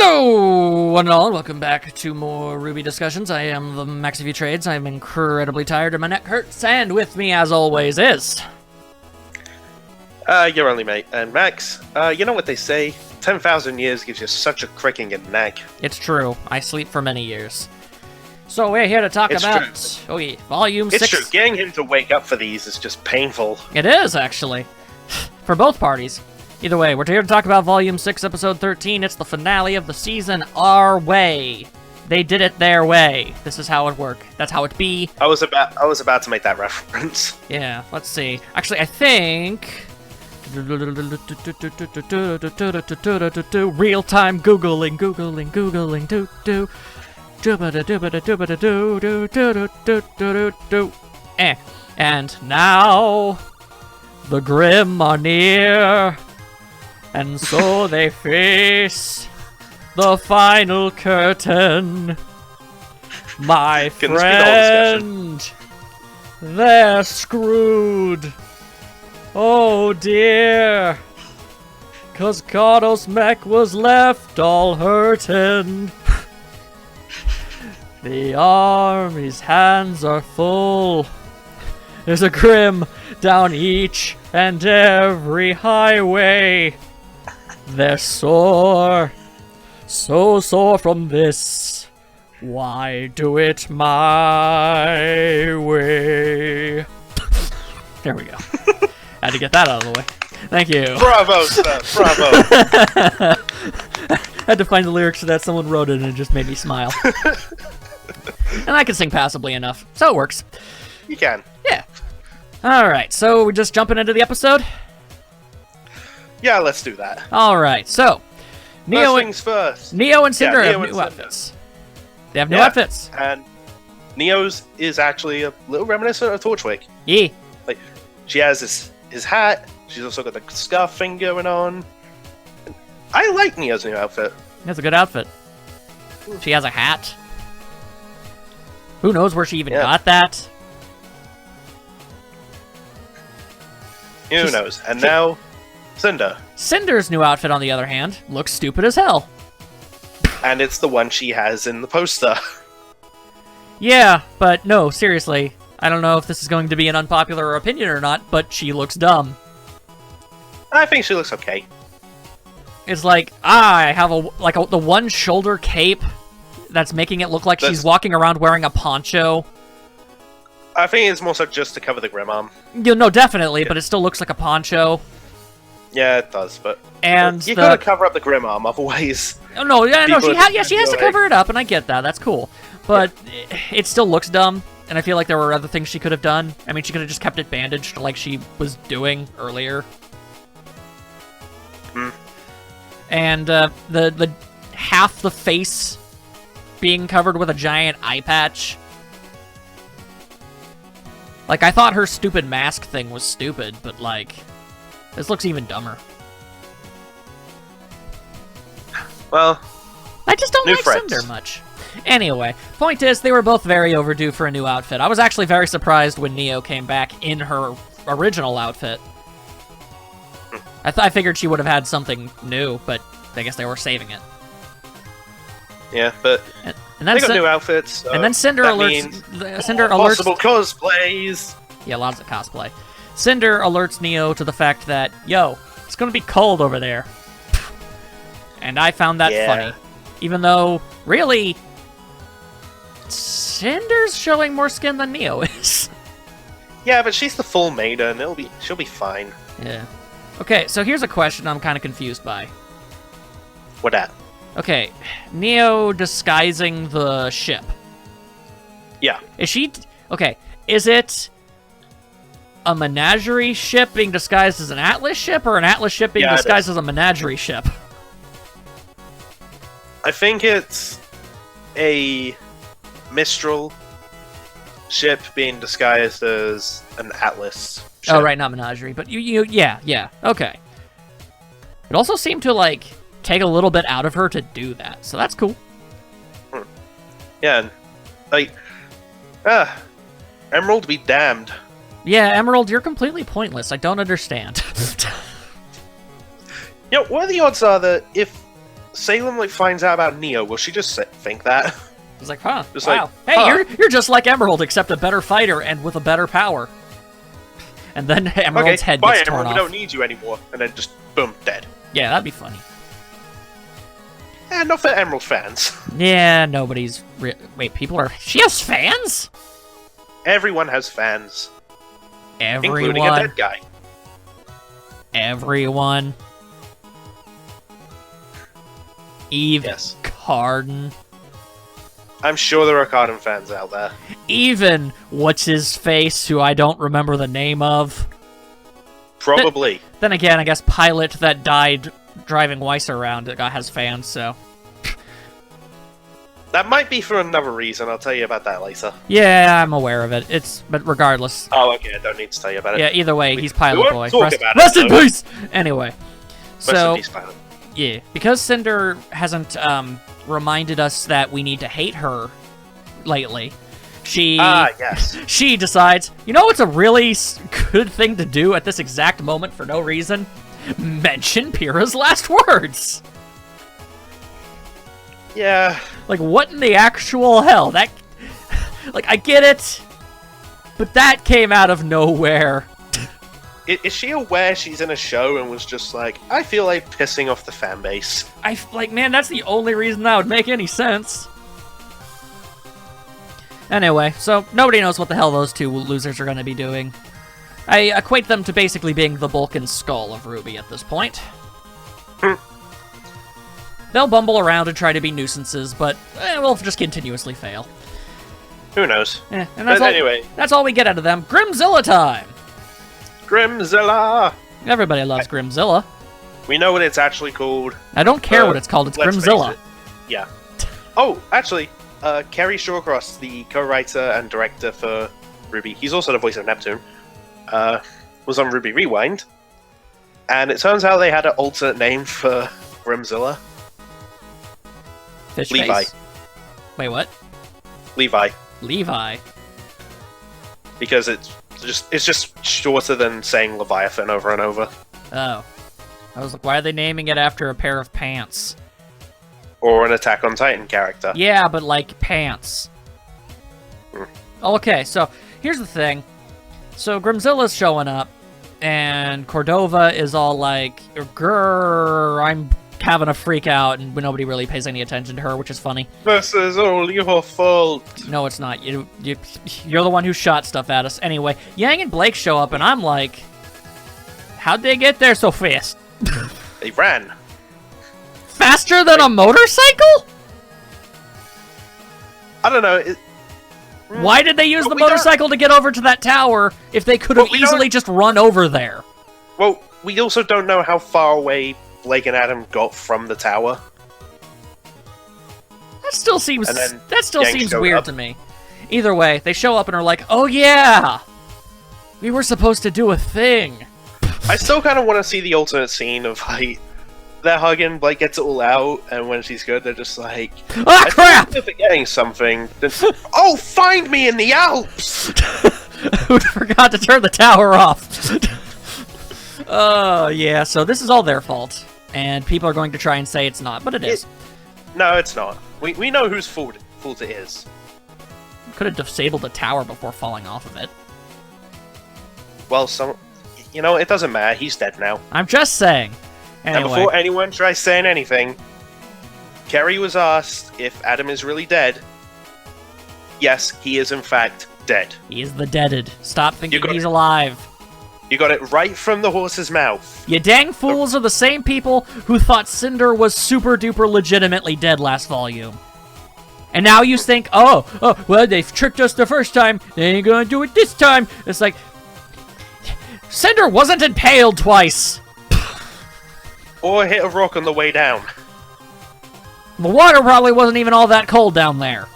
Hello, one and all, and welcome back to more RWBY discussions. I am the Max of you Trades. I'm incredibly tired and my neck hurts, and with me, as always, is... Your only mate. And Max, you know what they say? 10,000 years gives you such a cricking in neck. It's true. I sleep for many years. So we're here to talk about... True. Oh yeah, Volume 6... It's true. Getting him to wake up for these is just painful. It is, actually. For both parties. Either way, we're here to talk about Volume 6, Episode 13. It's the finale of the season, Our Way. They did it their way. This is how it work. That's how it be. I was about to make that reference. Yeah, let's see. Actually, I think... Real-time Googling, And now... The Grimm are near... And so they face the final curtain. My friend, they're screwed. Oh dear. 'Cause Cardo's mech was left all hurtin'. The army's hands are full. There's a Grimm down each and every highway. They're sore, so sore from this. Why do it my way? There we go. Had to get that out of the way. Thank you. Bravo, sir. Bravo. Had to find the lyrics to that. Someone wrote it and it just made me smile. And I can sing passably enough, so it works. You can. Yeah. Alright, so we're just jumping into the episode? Yeah, let's do that. Alright, so... First things first. Neo and Cinder Neo have and new Cinder. outfits. They have new outfits. And Neo's is actually a little reminiscent of Torchwick. Yeah. Like, she has his hat. She's also got the scarf thing going on. And I like Neo's new outfit. That's a good outfit. She has a hat. Who knows where she even got that? Who knows? And now, Cinder. Cinder's new outfit, on the other hand, looks stupid as hell. And it's the one she has in the poster. Yeah, but no, seriously. I don't know if this is going to be an unpopular opinion or not, but she looks dumb. I think she looks okay. It's like, I have the one shoulder cape that's making it look like she's walking around wearing a poncho. I think it's more so just to cover the Grimm arm. No, definitely, but it still looks like a poncho. Yeah, it does, but and you gotta cover up the Grimm arm, otherwise. Oh no, yeah, no, she has to cover it up, and I get that. That's cool, but it still looks dumb, and I feel like there were other things she could have done. I mean, she could have just kept it bandaged like she was doing earlier. Hmm. And the half the face being covered with a giant eye patch. Like, I thought her stupid mask thing was stupid, but, like, this looks even dumber. Well, I just don't like Cinder much. Anyway, point is, they were both very overdue for a new outfit. I was actually very surprised when Neo came back in her original outfit. I figured she would have had something new, but I guess they were saving it. Yeah, but and then they got new outfits. So and then Cinder alerts. Cinder alerts. Possible cosplays. Yeah, lots of cosplay. Cinder alerts Neo to the fact that, yo, it's gonna be cold over there. And I found that funny, even though really, Cinder's showing more skin than Neo is. Yeah, but she's the full maiden. She'll be fine. Yeah. Okay, so here's a question I'm kind of confused by. What that? Okay, Neo disguising the ship. Yeah. Is she... Okay, is it a menagerie ship being disguised as an Atlas ship, or an Atlas ship being disguised as a menagerie ship? I think it's a Mistral ship being disguised as an Atlas ship. Oh, right, not menagerie, but yeah, okay. It also seemed to, like, take a little bit out of her to do that, so that's cool. Yeah, and, like, Emerald be damned. Yeah, Emerald, you're completely pointless. I don't understand. What are the odds are that if Salem like finds out about Neo, will she just think that? He's like, huh, Just wow. like, Hey, huh. you're just like Emerald, except a better fighter and with a better power. And then Emerald's head bye, gets torn Emerald, off. we don't need you anymore. And then just, boom, dead. Yeah, that'd be funny. And not for Emerald fans. Yeah, nobody's... Wait, people are... She has fans? Everyone has fans. Everyone. Including a dead guy. Everyone. Even Yes. Carden. I'm sure there are Cardin fans out there. Even what's-his-face, who I don't remember the name of. Probably. Then again, I guess Pilot that died driving Weiss around has fans, so... That might be for another reason. I'll tell you about that later. Yeah, I'm aware of it. But regardless. Oh, okay. I don't need to tell you about it. Yeah, either way, he's we Pilot won't Boy. talk about it, Rest in though. peace! Anyway. Rest in So, peace, Pilot. yeah. Because Cinder hasn't reminded us that we need to hate her lately, Yes. she decides, you know what's a really good thing to do at this exact moment for no reason? Mention Pyrrha's last words! Yeah. Like, what in the actual hell? That... Like, I get it, but that came out of nowhere. Is she aware she's in a show and was just like, I feel like pissing off the fan base? Like, man, that's the only reason that would make any sense. Anyway, so nobody knows what the hell those two losers are going to be doing. I equate them to basically being the bulk and skull of RWBY at this point. They'll bumble around and try to be nuisances, but we'll just continuously fail. Who knows? And that's But all, anyway. that's all we get out of them. Grimmzilla time! Grimmzilla! Everybody loves Grimmzilla. We know what it's actually called. I don't care what it's called, it's let's face Grimmzilla. it. Yeah. Oh, actually, Kerry Shawcross, the co-writer and director for RWBY, he's also the voice of Neptune, was on RWBY Rewind, and it turns out they had an alternate name for Grimmzilla. Fish Levi. face. Wait, what? Levi. Levi. Because it's just shorter than saying Leviathan over and over. Oh. I was like, why are they naming it after a pair of pants? Or an Attack on Titan character. Yeah, but like pants. Okay, so here's the thing. So Grimmzilla's showing up, and Cordova is all like, grrr, I'm having a freak out, and nobody really pays any attention to her, which is funny. This is all your fault. No, it's not. You're the one who shot stuff at us. Anyway, Yang and Blake show up, and I'm like, how'd they get there so fast? They ran. Faster than a motorcycle? I don't know. Why did they use But the we don't- motorcycle to get over to that tower if they could have But we easily don't- just run over there? Well, we also don't know how far away Blake and Adam got from the tower. That still seems And then Yang showed weird up. to me. Either way, they show up and are like, "Oh yeah, we were supposed to do a thing." I still kind of want to see the alternate scene of like they're hugging, Blake gets it all out, and when she's good, they're just like, Ah, I crap! think they're forgetting something. Oh, find me in the Alps! Who forgot to turn the tower off? Oh yeah, so this is all their fault, and people are going to try and say it's not, but it is. No, it's not. We know whose fault it is. Could have disabled the tower before falling off of it. Well, it doesn't matter. He's dead now. I'm just saying. And Anyway, before anyone tries saying anything, Kerry was asked if Adam is really dead. Yes, he is in fact dead. he is the deaded. Stop thinking got he's it. alive. You got it right from the horse's mouth. You dang fools are the same people who thought Cinder was super duper legitimately dead last volume. And now you think, oh, well, they've tricked us the first time, they ain't gonna do it this time. It's like, Cinder wasn't impaled twice. Or hit a rock on the way down. The water probably wasn't even all that cold down there.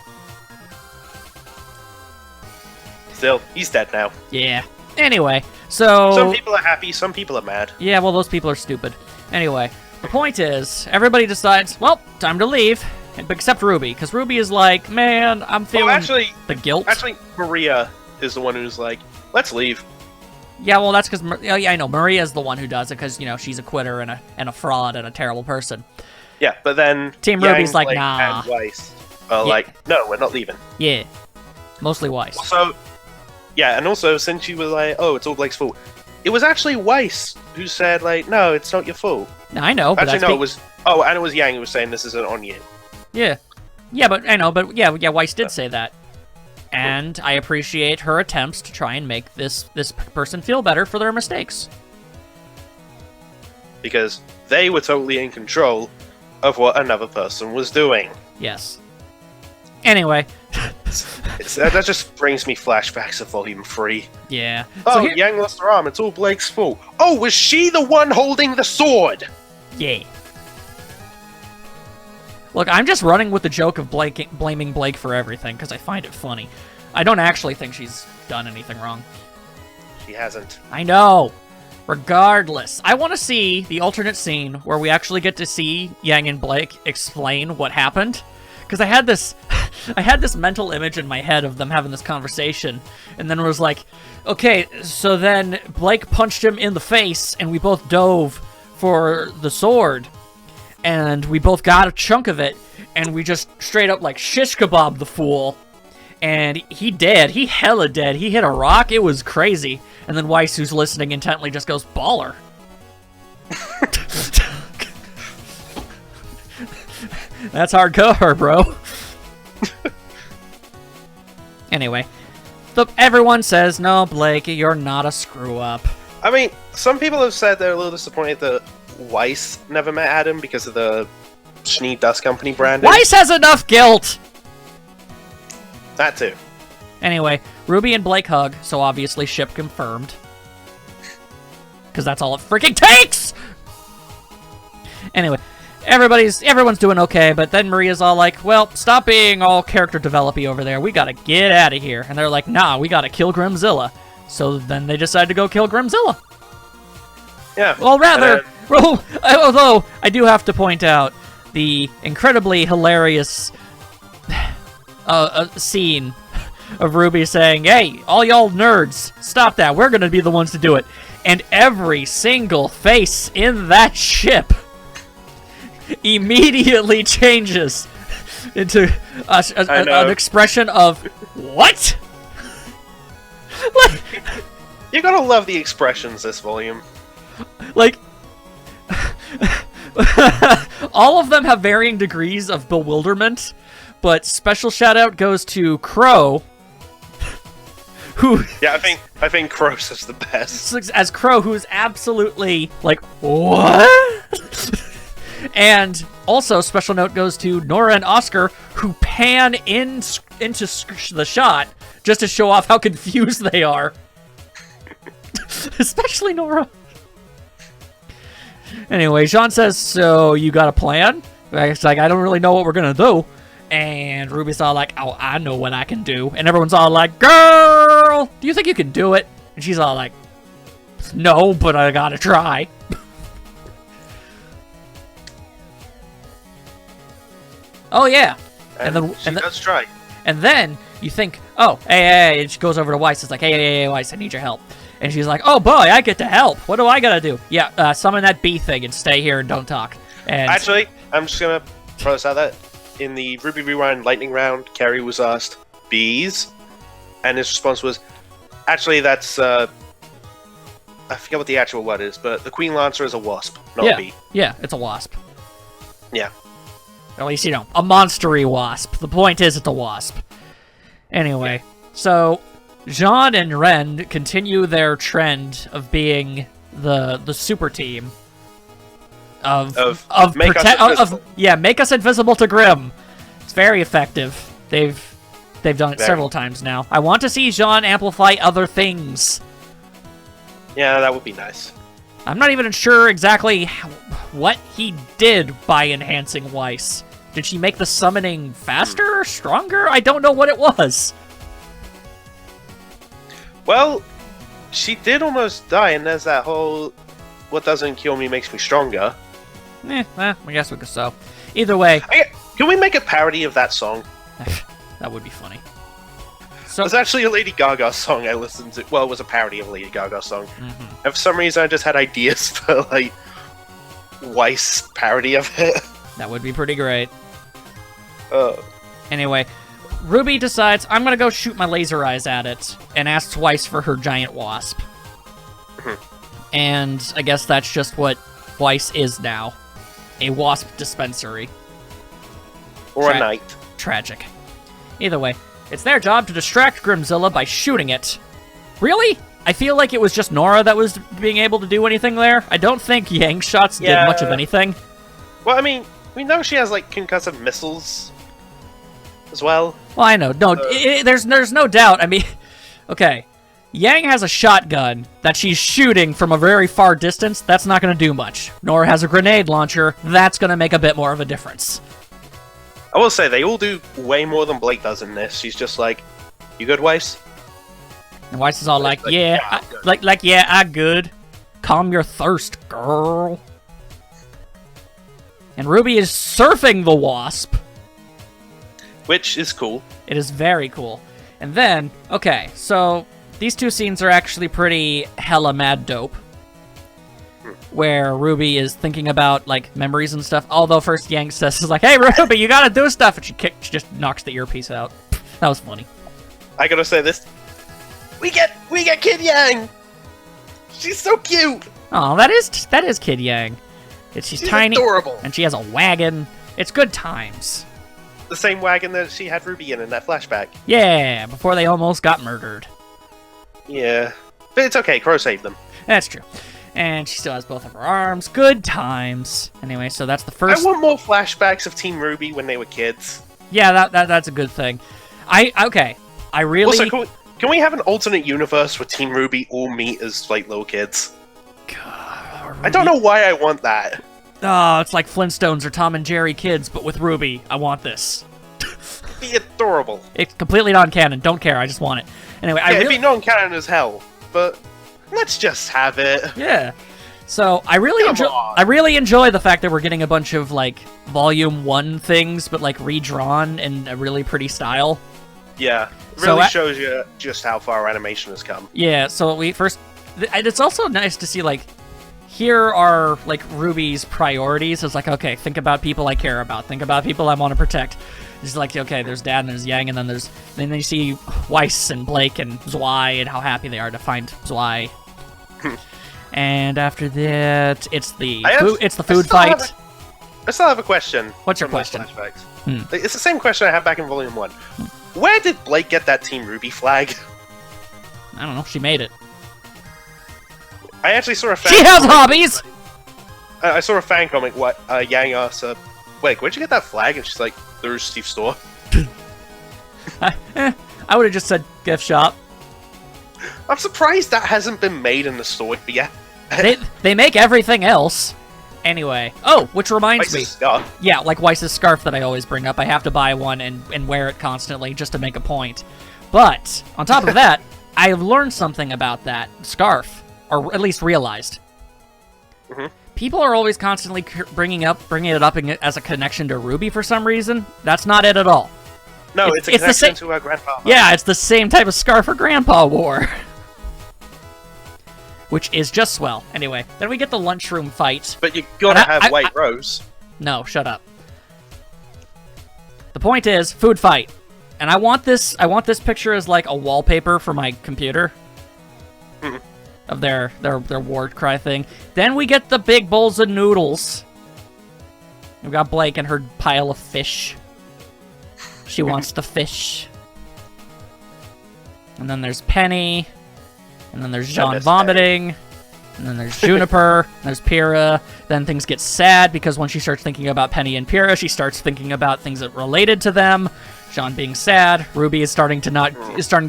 Still, he's dead now. Yeah. Anyway, so... Some people are happy, some people are mad. Yeah, well, those people are stupid. Anyway, the point is, everybody decides, well, time to leave. Except RWBY, because RWBY is like, man, I'm feeling the guilt. Actually, Maria is the one who's like, let's leave. Yeah, well, that's because, yeah, I know, Maria's the one who does it, because, you know, she's a quitter and a fraud and a terrible person. Yeah, but then Team Yang, Ruby's like, Blake, nah. and Weiss are like, no, we're not leaving. Yeah. Mostly Weiss. Also, yeah, and also since you were like, oh, it's all Blake's fault, it was actually Weiss who said like, no, it's not your fault. I know, but Actually, no, it was. Oh, and it was Yang who was saying this isn't on you. Yeah. Yeah, but I know, but yeah, Weiss did say that. And I appreciate her attempts to try and make this person feel better for their mistakes. Because they were totally in control of what another person was doing. Yes. Anyway. That just brings me flashbacks of Volume 3. Yeah. Oh, Yang lost her arm. It's all Blake's fault. Oh, was she the one holding the sword? Yeah. Look, I'm just running with the joke of blaming Blake for everything because I find it funny. I don't actually think she's done anything wrong. She hasn't. I know. Regardless, I want to see the alternate scene where we actually get to see Yang and Blake explain what happened. Because I had this mental image in my head of them having this conversation, and then it was like, okay, so then Blake punched him in the face, and we both dove for the sword, and we both got a chunk of it, and we just straight up like shish kebab the fool, and he dead. He hella dead. He hit a rock. It was crazy. And then Weiss, who's listening intently, just goes, baller. That's hardcore, bro. Anyway, everyone says, no, Blake, you're not a screw-up. I mean, some people have said they're a little disappointed that Weiss never met Adam because of the Schnee Dust Company branding. Weiss has enough guilt! That too. Anyway, Ruby and Blake hug, so obviously ship confirmed. Because that's all it freaking takes! Anyway, everyone's doing okay, but then Maria's all like, well, stop being all character developy over there. We gotta get out of here. And they're like, nah, we gotta kill Grimmzilla. So then they decide to go kill Grimmzilla. Yeah. Well, rather, although I do have to point out the incredibly hilarious scene of Ruby saying, hey, all y'all nerds, stop that. We're going to be the ones to do it. And every single face in that ship immediately changes into an expression of, what? Like, you gotta love the expressions this volume. Like, all of them have varying degrees of bewilderment, but special shout out goes to Crow, who... Yeah, I think Crow's is the best. As Crow, who's absolutely like, what? And also, special note goes to Nora and Oscar, who pan into the shot just to show off how confused they are. Especially Nora. Anyway, Jean says, so you got a plan? It's like, I don't really know what we're gonna do. And Ruby's all like, oh, I know what I can do. And everyone's all like, girl, do you think you can do it? And she's all like, no, but I gotta try. Oh, yeah. And then she does try. And then you think, oh, hey, and she goes over to Weiss. It's like, hey, Weiss, I need your help. And she's like, oh, boy, I get to help. What do I gotta do? Yeah, summon that bee thing and stay here and don't talk. And actually, I'm just gonna throw this out there. In the RWBY Rewind lightning round, Kerry was asked bees, and his response was, actually, that's, I forget what the actual word is, but the Queen Lancer is a wasp, not a bee. Yeah, it's a wasp. Yeah. At least, you know, a monstery wasp. The point is, it's a wasp. Anyway, so Jean and Ren continue their trend of being the super team. Make us invisible to Grimm. It's very effective. They've done it several times now. I want to see Jean amplify other things. Yeah, that would be nice. I'm not even sure exactly what he did by enhancing Weiss. Did she make the summoning faster, stronger? I don't know what it was. Well, she did almost die, and there's that whole what doesn't kill me makes me stronger. I guess we could so. Either way. Can we make a parody of that song? That would be funny. So, there's actually a Lady Gaga song I listened to. Well, it was a parody of a Lady Gaga song. Mm-hmm. And for some reason, I just had ideas for, like, Weiss parody of it. That would be pretty great. Oh. Anyway, Ruby decides, I'm gonna go shoot my laser eyes at it, and asks Weiss for her giant wasp. And I guess that's just what Weiss is now. A wasp dispensary. Or a knight. Tragic. Either way, it's their job to distract Grimmzilla by shooting it. Really? I feel like it was just Nora that was being able to do anything there. I don't think Yang's shots did much of anything. Well, I mean, we know she has, like, concussive missiles as well. Well, I know. No, there's no doubt. I mean, okay. Yang has a shotgun that she's shooting from a very far distance. That's not going to do much. Nora has a grenade launcher. That's going to make a bit more of a difference. I will say, they all do way more than Blake does in this. She's just like, you good, Weiss? And Weiss is all like, yeah, I'm good. Calm your thirst, girl. And Ruby is surfing the wasp. Which is cool. It is very cool. And then, okay, so these two scenes are actually pretty hella mad dope. Where Ruby is thinking about, like, memories and stuff. Although first Yang says, like, hey, Ruby, you gotta do stuff. And she just knocks the earpiece out. That was funny. I gotta say this. We get Kid Yang! She's so cute! Oh, that is Kid Yang. She's tiny. Adorable. And she has a wagon. It's good times. The same wagon that she had Ruby in that flashback. Yeah, before they almost got murdered. Yeah. But it's okay, Crow saved them. That's true. And she still has both of her arms. Good times. Anyway, so that's the first... I want more flashbacks of Team RWBY when they were kids. Yeah, that's a good thing. Okay. I really... Also, can we have an alternate universe where Team RWBY all meet as, like, little kids? God, I don't know why I want that. Oh, it's like Flintstones or Tom and Jerry kids, but with RWBY. I want this. Be adorable. It's completely non-canon. Don't care. I just want it. Anyway, it'd be non-canon as hell, but let's just have it. Yeah. So I really enjoy the fact that we're getting a bunch of like Volume 1 things, but like redrawn in a really pretty style. Yeah, it really shows you just how far animation has come. Yeah. So and it's also nice to see like. Here are, like, RWBY's priorities. It's like, okay, think about people I care about. Think about people I want to protect. It's like, okay, there's Dad and there's Yang, and then you see Weiss and Blake and Zwei and how happy they are to find Zwei. And after that, it's the food fight. I still have a question. What's your question? It's the same question I had back in Volume 1. Where did Blake get that Team RWBY flag? I don't know. She made it. I actually saw a fan. She has hobbies. I saw a fan comment. What Yang asked her, "Wait, where'd you get that flag?" And she's like, "The Rooster Teeth store." I would have just said gift shop. I'm surprised that hasn't been made in the store yet. They make everything else. Anyway, which reminds me. Scarf. Yeah, like Weiss's scarf that I always bring up. I have to buy one and wear it constantly just to make a point. But on top of that, I have learned something about that scarf. Or at least realized. Mm-hmm. People are always constantly bringing it up as a connection to RWBY for some reason. That's not it at all. No, it's a connection to her grandpa. Yeah, it's the same type of scarf her grandpa wore. Which is just swell. Anyway, then we get the lunchroom fight. But you gotta have White Rose. No, shut up. The point is, food fight. And I want this picture as like a wallpaper for my computer. Mm-hmm. Of their war cry thing. Then we get the big bowls of noodles. We've got Blake and her pile of fish. She wants the fish. And then there's Penny. And then there's John vomiting. And then there's Juniper. And there's Pyrrha. Then things get sad because when she starts thinking about Penny and Pyrrha, she starts thinking about things that related to them. John being sad. RWBY is starting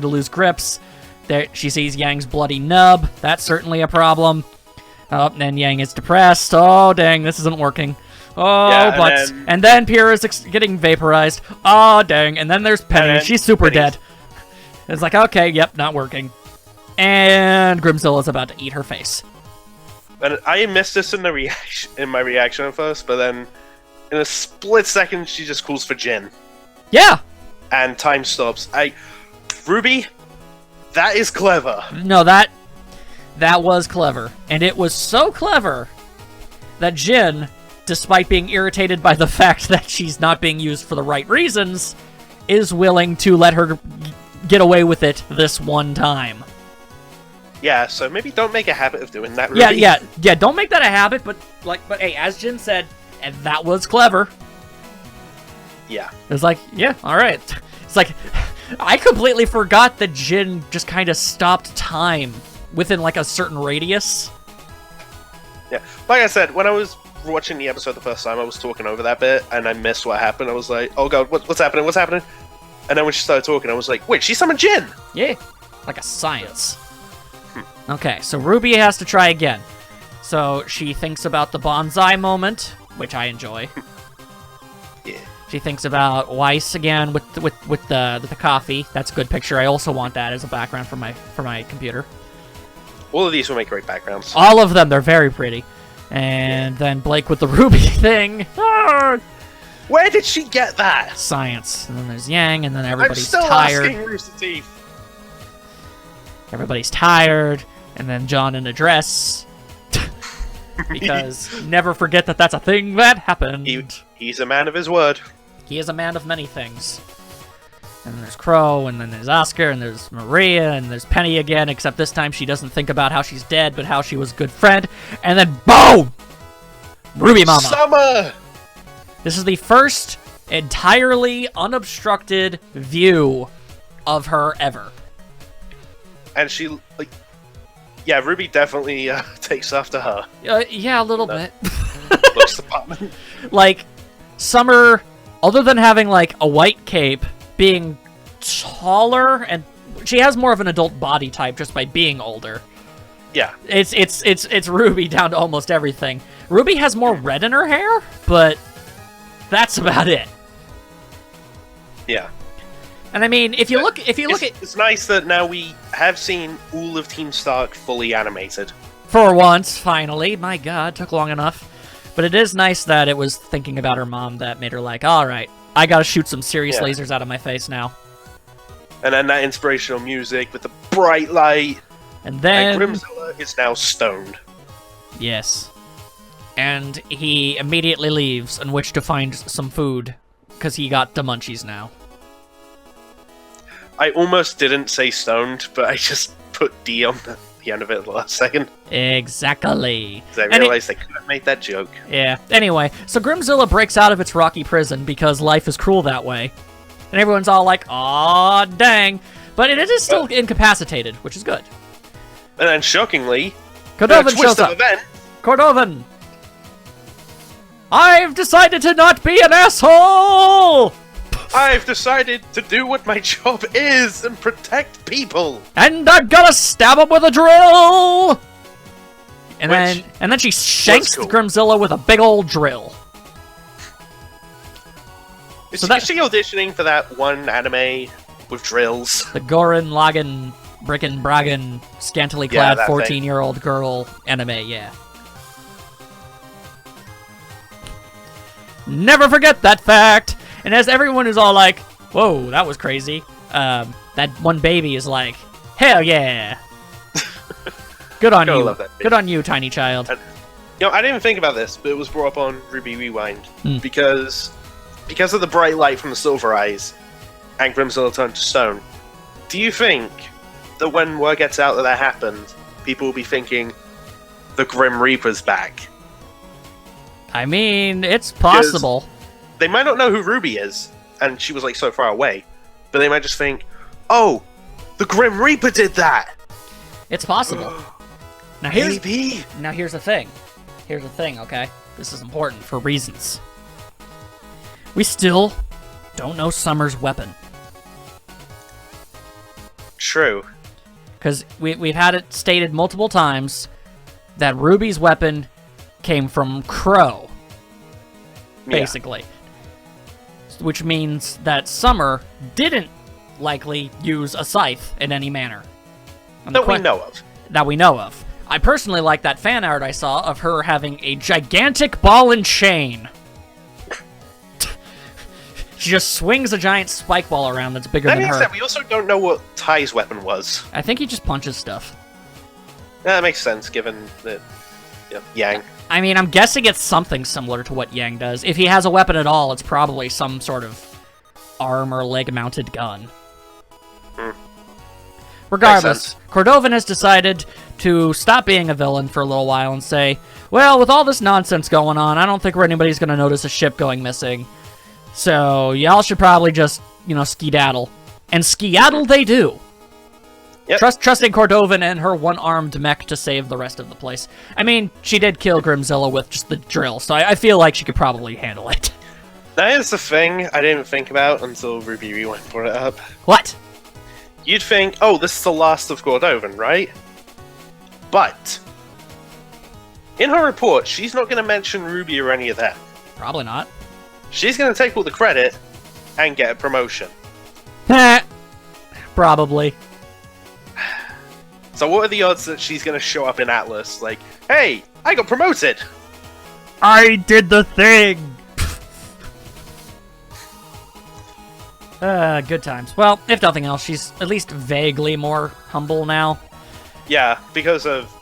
to lose grips. There, she sees Yang's bloody nub. That's certainly a problem. Oh, and Yang is depressed. Oh, dang, this isn't working. Oh, yeah, and then Pyrrha is getting vaporized. Oh, dang. And then there's Penny. She's super dead. It's like, okay, yep, not working. And Grimmzilla is about to eat her face. And I missed this in my reaction at first, but then in a split second, she just calls for Jin. Yeah. And time stops. RWBY. That is clever. No, that was clever. And it was so clever that Jin despite being irritated by the fact that she's not being used for the right reasons, is willing to let her get away with it this one time. Yeah, so maybe don't make a habit of doing that, Ruby. Yeah, don't make that a habit, but hey, as Jin said, and that was clever. Yeah. It's like, yeah, alright. It's like, I completely forgot that Jin just kind of stopped time within, like, a certain radius. Yeah, like I said, when I was watching the episode the first time, I was talking over that bit, and I missed what happened. I was like, oh god, what's happening, what's happening? And then when she started talking, I was like, wait, she summoned Jin! Yeah, like a science. Okay, so Ruby has to try again. So she thinks about the bonsai moment, which I enjoy. Yeah. She thinks about Weiss again with the coffee. That's a good picture. I also want that as a background for my computer. All of these will make great backgrounds. All of them, they're very pretty. And then Blake with the Ruby thing. Where did she get that? Science. And then there's Yang, and then everybody's I'm still tired. asking Rooster Teeth. Everybody's tired, and then John in a dress. Because never forget that that's a thing that happened. He's a man of his word. He is a man of many things. And then there's Crow, and then there's Oscar, and there's Maria, and there's Penny again, except this time she doesn't think about how she's dead, but how she was a good friend. And then BOOM! Ruby Mama! Summer! This is the first entirely unobstructed view of her ever. And she, like... Yeah, Ruby definitely takes after her. Yeah, a little bit. Looks department. Like, Summer, other than having, like, a white cape, being taller, and she has more of an adult body type just by being older. Yeah. It's Ruby down to almost everything. Ruby has more red in her hair, but that's about it. Yeah. And I mean, if you look at... It's nice that now we have seen all of Team Stark fully animated. For once, finally. My god, took long enough. But it is nice that it was thinking about her mom that made her like, alright, I gotta shoot some serious lasers out of my face now. And then that inspirational music with the bright light. And then... And Grimmzilla is now stoned. Yes. And he immediately leaves in which to find some food, because he got the munchies now. I almost didn't say stoned, but I just put D on the end of it at the last second. Exactly. Because I realized they could have made that joke. Yeah. Anyway, so Grimmzilla breaks out of its rocky prison because life is cruel that way. And everyone's all like, aw, dang. But it is still incapacitated, which is good. And then, shockingly, Cordovan shows up. Cordovan! I've decided to not be an asshole! I've decided to do what my job is and protect people. And I'm gonna stab him with a drill! And then she shanks Grimmzilla with a big old drill. Is she auditioning for that one anime with drills? The Gorin Lagan Brickin' Braggin' scantily clad 14-year-old girl anime, yeah. Never forget that fact! And as everyone is all like, whoa, that was crazy, that one baby is like, hell yeah! Good on you. Good on you, tiny child. And, I didn't even think about this, but it was brought up on RWBY Rewind. Because of the bright light from the silver eyes, and Grimmzilla turned to stone. Do you think that when word gets out that happened, people will be thinking, the Grim Reaper's back? I mean, it's possible. They might not know who Ruby is, and she was like so far away, but they might just think, oh, the Grim Reaper did that! It's possible. Now here's the thing. Here's the thing, okay? This is important for reasons. We still don't know Summer's weapon. True. Because we've had it stated multiple times that Ruby's weapon came from Crow. Basically. Yeah. Which means that Summer didn't likely use a scythe in any manner. That we know of. That we know of. I personally like that fan art I saw of her having a gigantic ball and chain. She just swings a giant spike ball around that's bigger than her. That we also don't know what Ty's weapon was. I think he just punches stuff. That makes sense, given that Yang. I mean, I'm guessing it's something similar to what Yang does. If he has a weapon at all, it's probably some sort of arm or leg-mounted gun. Regardless, Cordovan has decided to stop being a villain for a little while and say, well, with all this nonsense going on, I don't think anybody's going to notice a ship going missing. So, y'all should probably just, skedaddle. And skedaddle they do. Yep. Trusting Cordovan and her one-armed mech to save the rest of the place. I mean, she did kill Grimmzilla with just the drill, so I feel like she could probably handle it. That is the thing I didn't think about until RWBY Rewind brought it up. What? You'd think, oh, this is the last of Cordovan, right? But in her report, she's not going to mention RWBY or any of that. Probably not. She's going to take all the credit and get a promotion. Probably. So what are the odds that she's going to show up in Atlas like, hey, I got promoted! I did the thing! Good times. Well, if nothing else, she's at least vaguely more humble now. Yeah, because of,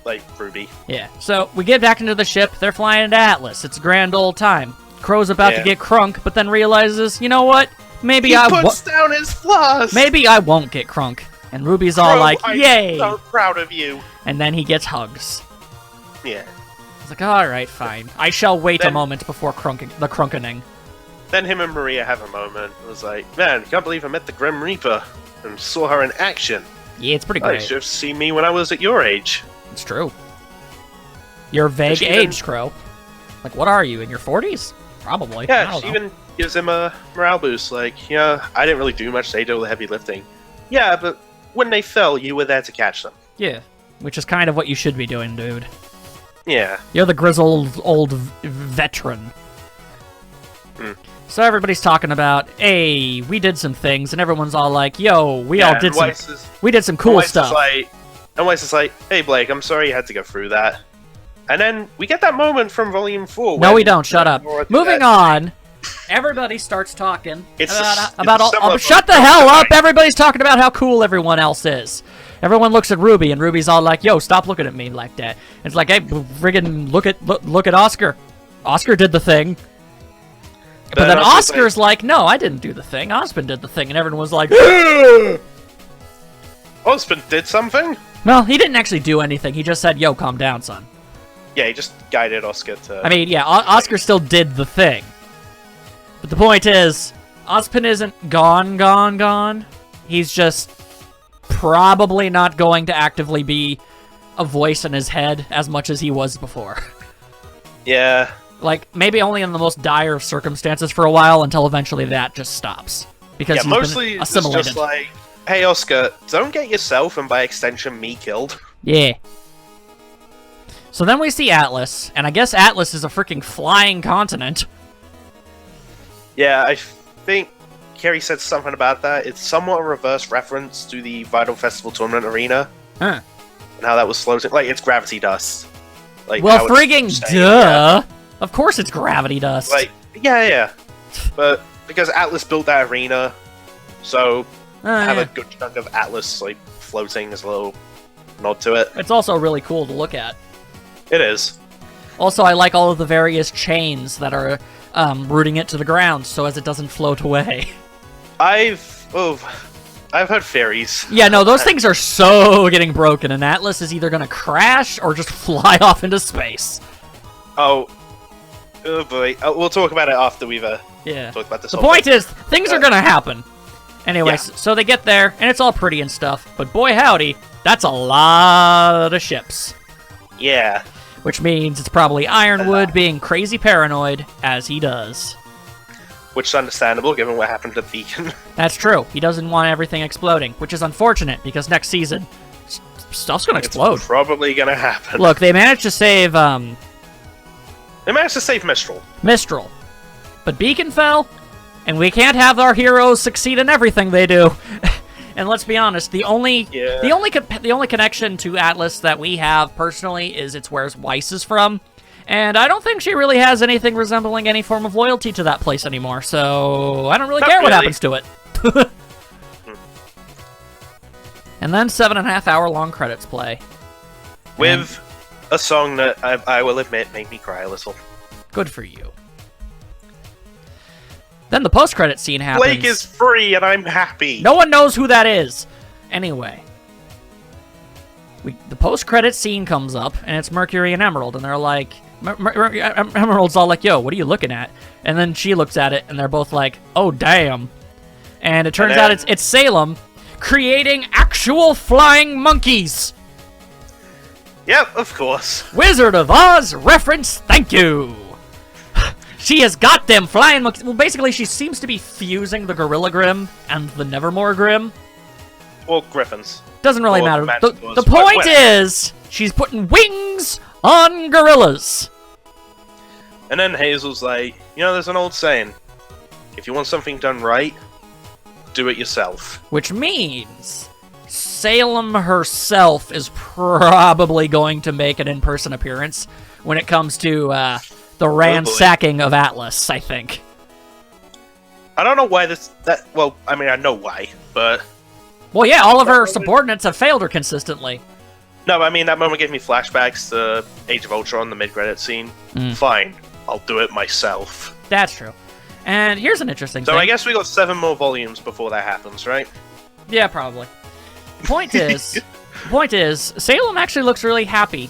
RWBY. Yeah, so we get back into the ship, they're flying into Atlas, it's a grand old time. Crow's about to get crunk, but then realizes, you know what? Maybe he puts down his flaws! Maybe I won't get crunk. And Ruby's all like, yay! I'm so proud of you! And then he gets hugs. Yeah. It's like, alright, fine. I shall wait a moment before the crunkening. Then him and Maria have a moment. It was like, man, can't believe I met the Grim Reaper and saw her in action. Yeah, it's pretty You great. should have seen me when I was at your age. It's true. Your vague age, Crow. Like, what are you, in your 40s? Probably. Yeah, she even gives him a morale boost. Like, yeah, I didn't really do much. They did all the heavy lifting. Yeah, but when they fell, you were there to catch them. Yeah, which is kind of what you should be doing, dude. Yeah. You're the grizzled old veteran. So everybody's talking about, hey, we did some things, and everyone's all like, yo, we did some cool stuff. And Weiss is like, hey, Blake, I'm sorry you had to go through that. And then we get that moment from Volume 4. No, we don't. Shut up. Moving on. Everybody starts talking shut the hell up! Everybody's talking about how cool everyone else is. Everyone looks at Ruby, and Ruby's all like, "Yo, stop looking at me like that." And it's like, "Hey, friggin' look at Oscar. Oscar did the thing." But then Oscar's like, "No, I didn't do the thing. Ospen did the thing," and everyone was like, Ospen did something? Well, he didn't actually do anything. He just said, "Yo, calm down, son." Yeah, he just guided Oscar to... I mean, yeah, Oscar still did the thing. But the point is, Ospen isn't gone. He's just probably not going to actively be a voice in his head as much as he was before. Yeah. Like, maybe only in the most dire of circumstances for a while until eventually that just stops. Because he's mostly been assimilated. It's just like, hey, Oscar, don't get yourself and by extension me killed. Yeah. So then we see Atlas, and I guess Atlas is a freaking flying continent. Yeah, I think Kerry said something about that. It's somewhat a reverse reference to the Vital Festival Tournament Arena. Huh. And how that was floating. Like, it's gravity dust. Like, well, frigging duh! Of course it's gravity dust. Like, yeah. But because Atlas built that arena, so have a good chunk of Atlas, like, floating as a little nod to it. It's also really cool to look at. It is. Also, I like all of the various chains that are rooting it to the ground so as it doesn't float away. I've heard fairies. Yeah, no, those things are so getting broken, and Atlas is either going to crash or just fly off into space. Oh boy. We'll talk about it after we've talked about this. The point is, things are going to happen. Anyways, so they get there, and it's all pretty and stuff, but boy howdy, that's a lot of ships. Yeah. Which means it's probably Ironwood being crazy paranoid, as he does. Which is understandable, given what happened to Beacon. That's true. He doesn't want everything exploding, which is unfortunate, because next season, stuff's gonna explode. It's probably gonna happen. Look, they managed to save, They managed to save Mistral. But Beacon fell, and we can't have our heroes succeed in everything they do. And let's be honest, the only connection to Atlas that we have personally is it's where Weiss is from, and I don't think she really has anything resembling any form of loyalty to that place anymore. So I don't really care what happens to it. And then 7.5 hour long credits play. With a song that I will admit made me cry a little. Good for you. Then the post-credit scene happens. Blake is free, and I'm happy. No one knows who that is. Anyway. The post-credit scene comes up, and it's Mercury and Emerald, and they're like... Emerald's all like, yo, what are you looking at? And then she looks at it, and they're both like, oh, damn. And it turns out it's Salem creating actual flying monkeys. Yep, of course. Wizard of Oz reference, thank you. She has got them flying monkeys. Well, basically, she seems to be fusing the Gorilla Grimm and the Nevermore Grimm. Or Griffins. Doesn't really matter. The point is, she's putting wings on gorillas. And then Hazel's like, you know, there's an old saying. If you want something done right, do it yourself. Which means Salem herself is probably going to make an in-person appearance when it comes to the ransacking of Atlas, I think. I don't know why well, I mean, I know why, but... Well, yeah, all of her subordinates have failed her consistently. No, I mean, that moment gave me flashbacks to Age of Ultron, the mid-credit scene. Fine, I'll do it myself. That's true. And here's an interesting thing. So I guess we got 7 more volumes before that happens, right? Yeah, probably. The point is, Salem actually looks really happy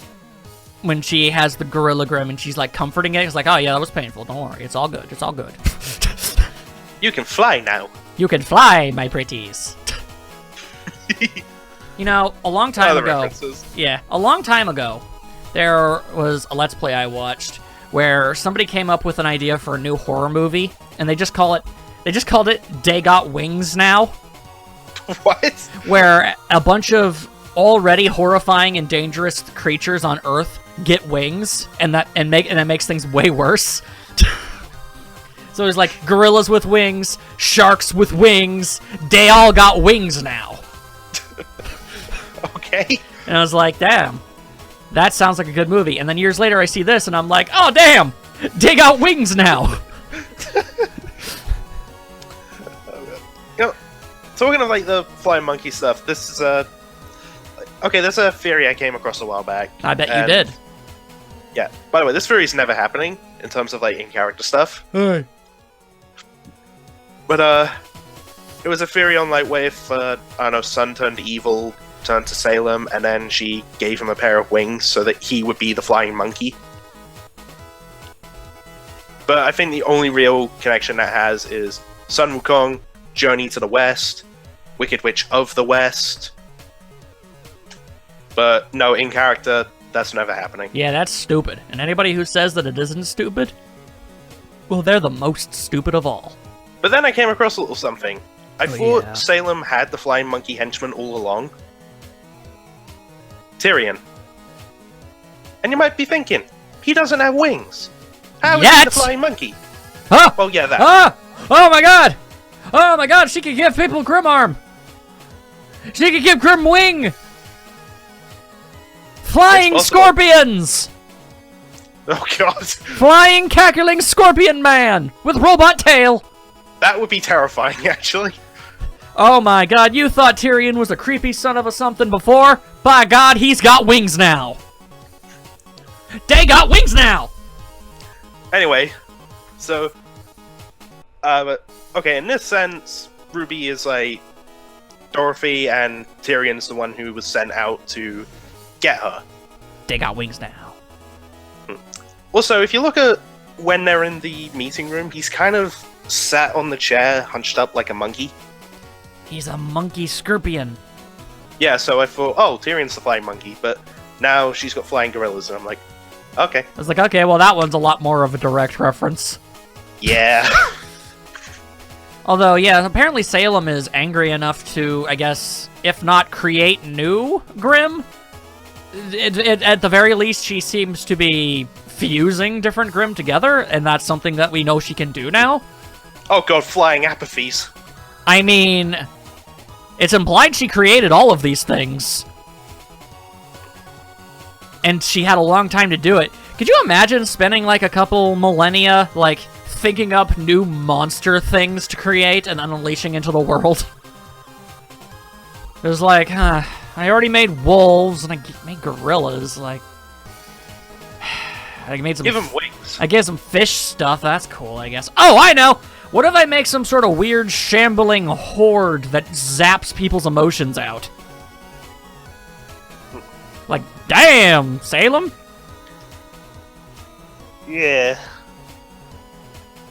when she has the Gorilla Grimm and she's like comforting it. It's like, oh yeah, that was painful. Don't worry, it's all good. It's all good. You can fly now. You can fly, my pretties. You know, a long time ago. Yeah, a long time ago, there was a Let's Play I watched where somebody came up with an idea for a new horror movie, and they just called it They Got Wings Now. What? Where a bunch of already horrifying and dangerous creatures on Earth get wings, and that makes things way worse. So there's like gorillas with wings, sharks with wings. They all got wings now. Okay. And I was like, damn, that sounds like a good movie. And then years later, I see this, and I'm like, oh damn, they got wings now. Talking of like the flying monkey stuff, this is okay. There's a theory I came across a while back. I bet you did. Yeah. By the way, this theory is never happening in terms of like in-character stuff. Hey. But it was a theory on like what if I don't know, Sun turned evil, turned to Salem, and then she gave him a pair of wings so that he would be the flying monkey. But I think the only real connection that has is Sun Wukong, Journey to the West, Wicked Witch of the West. But no, in character, that's never happening. Yeah, that's stupid. And anybody who says that it isn't stupid, well, they're the most stupid of all. But then I came across a little something. I thought Salem had the flying monkey henchman all along. Tyrion. And you might be thinking, he doesn't have wings. How is he the flying monkey? Ah! Well, yeah, that. Ah! Oh my god! Oh my god, she could give people Grimm arm! She could give Grimm wing! Flying scorpions! Oh god. Flying, cackling scorpion man! With robot tail! That would be terrifying, actually. Oh my god, you thought Tyrion was a creepy son of a something before? By god, he's got wings now! They got wings now! Anyway, so... okay, in this sense, RWBY is like... Dorothy, and Tyrion's the one who was sent out to get her. They got wings now. Also, if you look at when they're in the meeting room, he's kind of sat on the chair, hunched up like a monkey. He's a monkey scorpion. Yeah, so I thought, oh, Tyrion's the flying monkey, but now she's got flying gorillas, and I'm like, okay. I was like, okay, well, that one's a lot more of a direct reference. Yeah. Although, yeah, apparently Salem is angry enough to, I guess, if not create new Grimm, at the very least, she seems to be fusing different Grimm together, and that's something that we know she can do now. Oh god, flying apathies. I mean, it's implied she created all of these things. And she had a long time to do it. Could you imagine spending, like, a couple millennia, like, thinking up new monster things to create and then unleashing into the world? It was like, I already made wolves and I made gorillas, like... I made some. Give him wings. I gave some fish stuff. That's cool, I guess. Oh, I know. What if I make some sort of weird shambling horde that zaps people's emotions out? Like, damn, Salem. Yeah.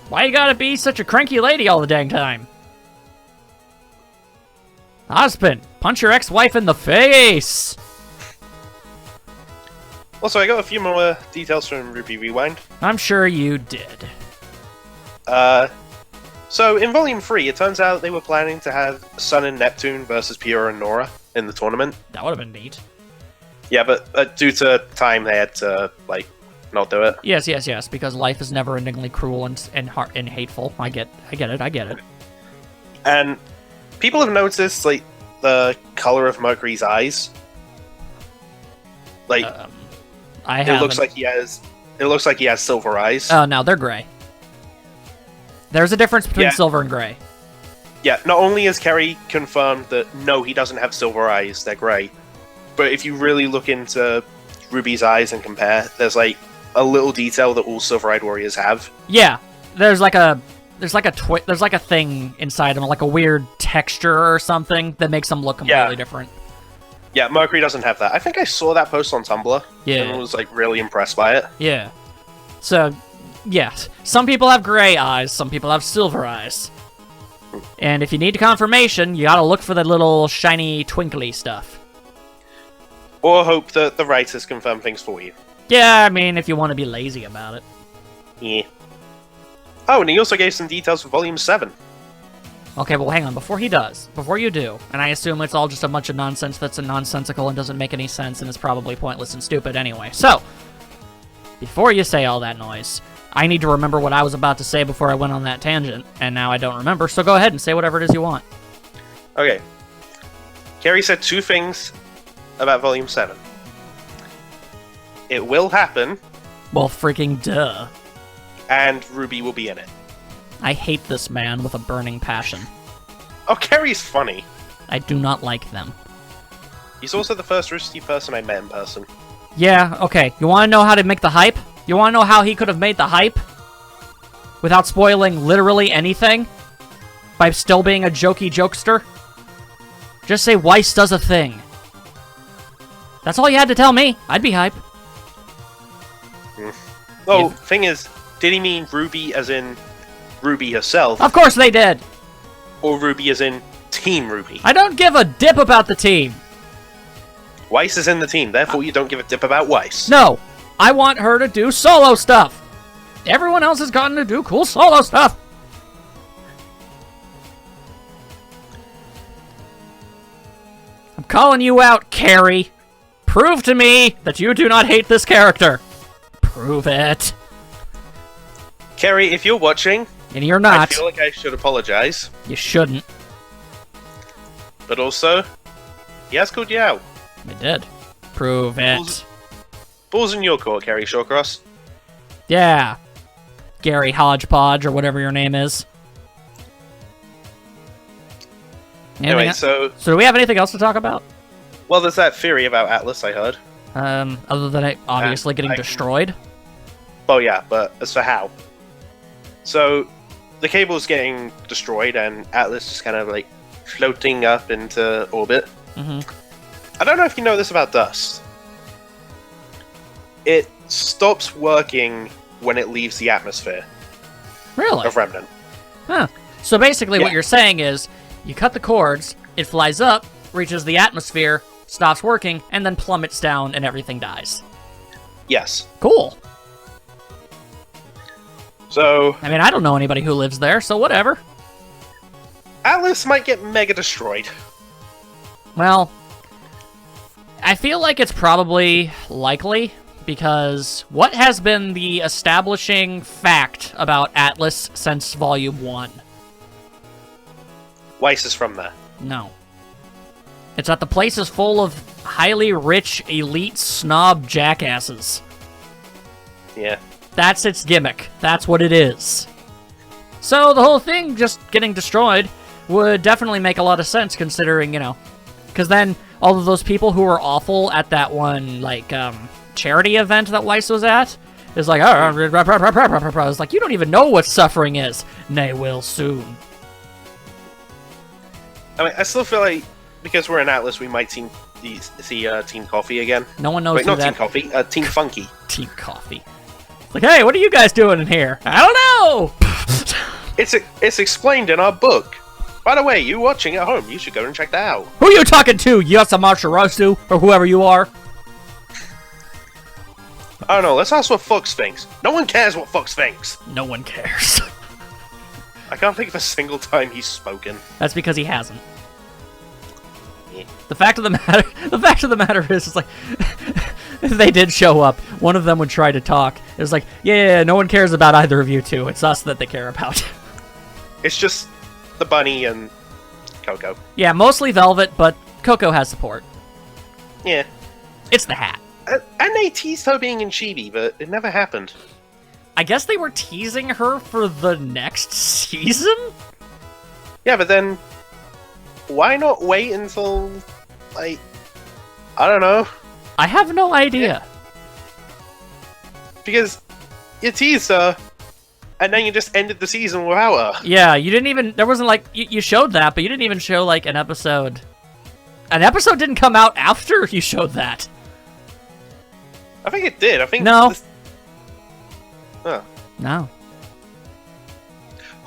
Why you gotta be such a cranky lady all the dang time? Husband, punch your ex-wife in the face! Also, I got a few more details from RWBY Rewind. I'm sure you did. So in Volume 3, it turns out they were planning to have Sun and Neptune versus Pyrrha and Nora in the tournament. That would have been neat. Yeah, but due to time, they had to, like, not do it. Yes, because life is never-endingly cruel and hateful. I get it. And people have noticed, like, the color of Mercury's eyes. Like, it looks like he has silver eyes. Oh, no, they're gray. There's a difference between silver and gray. Yeah, not only has Kerry confirmed that, no, he doesn't have silver eyes, they're gray, but if you really look into Ruby's eyes and compare, there's, like, a little detail that all silver-eyed warriors have. Yeah, there's like a thing inside them, like a weird texture or something that makes them look completely different. Yeah, Mercury doesn't have that. I think I saw that post on Tumblr. Yeah. And was, like, really impressed by it. Yeah. So, yes. Some people have gray eyes, some people have silver eyes. And if you need confirmation, you gotta look for the little shiny, twinkly stuff. Or hope that the writers confirm things for you. Yeah, I mean, if you want to be lazy about it. Yeah. Oh, and he also gave some details for Volume 7. Okay, well, hang on. Before you do, and I assume it's all just a bunch of nonsense that's nonsensical and doesn't make any sense and is probably pointless and stupid anyway. So, before you say all that noise, I need to remember what I was about to say before I went on that tangent, and now I don't remember, so go ahead and say whatever it is you want. Okay. Kerry said two things about Volume 7. It will happen. Well, freaking duh. And Ruby will be in it. I hate this man with a burning passion. Oh, Kerry's funny. I do not like them. He's also the first Rooster Teeth person I met in person. Yeah, okay. You want to know how to make the hype? You want to know how he could have made the hype? Without spoiling literally anything? By still being a jokey jokester? Just say Weiss does a thing. That's all you had to tell me. I'd be hype. Oh, thing is, did he mean Ruby as in Ruby herself? Of course they did! Or Ruby as in Team Ruby? I don't give a dip about the team! Weiss is in the team, therefore you don't give a dip about Weiss. No! I want her to do solo stuff! Everyone else has gotten to do cool solo stuff! I'm calling you out, Carrie! Prove to me that you do not hate this character! Prove it! Kerry, if you're watching... And you're not. I feel like I should apologize. You shouldn't. But also, he has called you out. I did. Prove it. Ball's in your court, Kerry Shawcross. Yeah. Gary Hodgepodge, or whatever your name is. Anyway, so do we have anything else to talk about? Well, there's that theory about Atlas I heard. Other than it obviously getting destroyed? Oh yeah, but as for how. So, the cable's getting destroyed, and Atlas is kind of, like, floating up into orbit. Mm-hmm. I don't know if you know this about dust. It stops working when it leaves the atmosphere. Really? Of Remnant. Huh. So basically what you're saying is, you cut the cords, it flies up, reaches the atmosphere, stops working, and then plummets down and everything dies. Yes. Cool. So... I mean, I don't know anybody who lives there, so whatever. Atlas might get mega destroyed. Well, I feel like it's probably likely, because what has been the establishing fact about Atlas since Volume 1? Weiss is from there. No. It's that the place is full of highly rich, elite, snob jackasses. Yeah. That's its gimmick. That's what it is. So the whole thing just getting destroyed would definitely make a lot of sense considering, you know, because then all of those people who were awful at that one, like, charity event that Weiss was at, It's like, oh, it's like, you don't even know what suffering is. Nay, will soon. I mean, I still feel like, because we're in Atlas, we might see Team Coffee again. No one knows Wait, who not that... Team Coffee, Team Funky. Team Coffee. It's like, hey, what are you guys doing in here? I don't know! It's explained in our book. By the way, you watching at home, you should go and check that out. Who are you talking to, Yasamashirasu, or whoever you are? I don't know, let's ask what Fox thinks. No one cares what Fox thinks. No one cares. I can't think of a single time he's spoken. That's because he hasn't. Yeah. The fact of the matter is, it's like, if they did show up, one of them would try to talk. It's like, yeah, no one cares about either of you two. It's us that they care about. It's just the bunny and Coco. Yeah, mostly Velvet, but Coco has support. Yeah. It's the hat. And they teased her being in Chibi, but it never happened. I guess they were teasing her for the next season? Yeah, but then why not wait until, like, I don't know. I have no idea. Because you teased her, and then you just ended the season without her. Yeah, you didn't even, there wasn't like, you showed that, but you didn't even show like an episode. An episode didn't come out after you showed that. I think it did. I think no. Huh. No.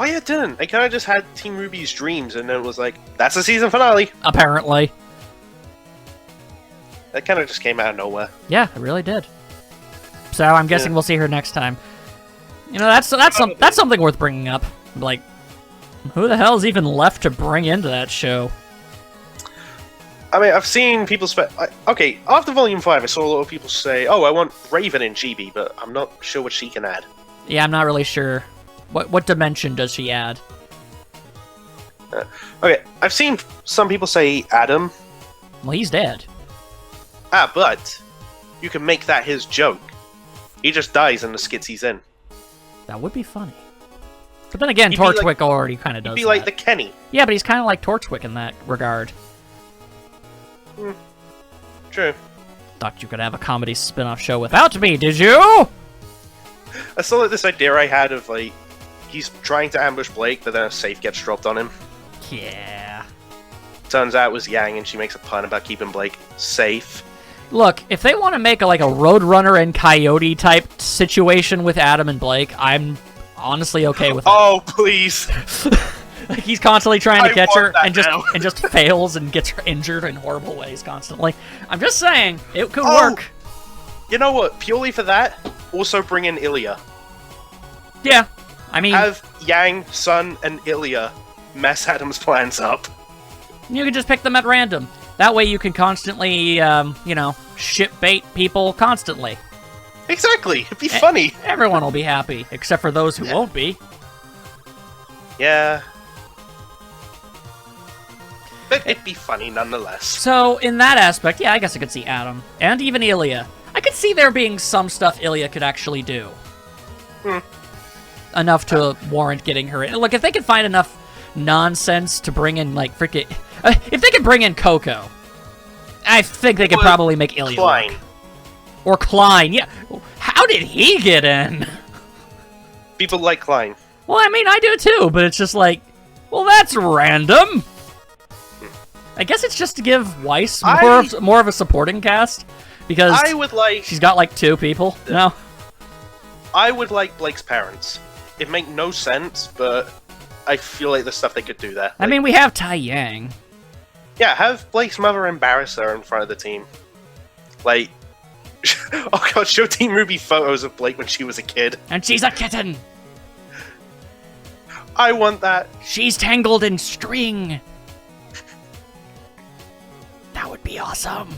Oh yeah, it didn't. I kind of just had Team RWBY's dreams, and then it was like, that's the season finale. Apparently. That kind of just came out of nowhere. Yeah, it really did. So I'm guessing we'll see her next time. You know, that's something worth bringing up. Like, who the hell's even left to bring into that show? I mean, I've seen people okay, after Volume 5, I saw a lot of people say, oh, I want Raven in GB, but I'm not sure what she can add. Yeah, I'm not really sure. What dimension does she add? Okay, I've seen some people say Adam. Well, he's dead. Ah, but you can make that his joke. He just dies in the skits he's in. That would be funny. But then again, He'd be Torchwick like, already kind of does He'd be that. like the Kenny. Yeah, but he's kind of like Torchwick in that regard. True. Thought you could have a comedy spin-off show without me, did you? I saw like this idea I had of like, he's trying to ambush Blake, but then a safe gets dropped on him. Yeah. Turns out it was Yang, and she makes a pun about keeping Blake safe. Look, if they want to make like a Roadrunner and Coyote type situation with Adam and Blake, I'm honestly okay with it. Oh, please. Like he's constantly trying to catch her and just fails and gets her injured in horrible ways constantly. I'm just saying, it could work. You know what? Purely for that, also bring in Ilya. Yeah. I mean, have Yang, Sun, and Ilya mess Adam's plans up. You can just pick them at random. That way you can constantly, you know, ship bait people constantly. Exactly. It'd be funny. Everyone will be happy, except for those who won't be. Yeah. But it'd be funny nonetheless. So, in that aspect, yeah, I guess I could see Adam. And even Ilya. I could see there being some stuff Ilya could actually do. Enough to warrant getting her in. Look, if they could find enough nonsense to bring in, like, freaking... if they could bring in Coco, I think they could probably make Ilya Klein. work. Or Klein, yeah. How did he get in? People like Klein. Well, I mean, I do too, but it's just like, well, that's random. I guess it's just to give Weiss more of a supporting cast, because I would like... she's got like 2 people, you know? I would like Blake's parents. It make no sense, but I feel like there's stuff they could do there. I mean, we have Tai Yang. Yeah, have Blake's mother embarrass her in front of the team. Like, oh god, show Team RWBY photos of Blake when she was a kid. And she's a kitten! I want that. She's tangled in string! That would be awesome!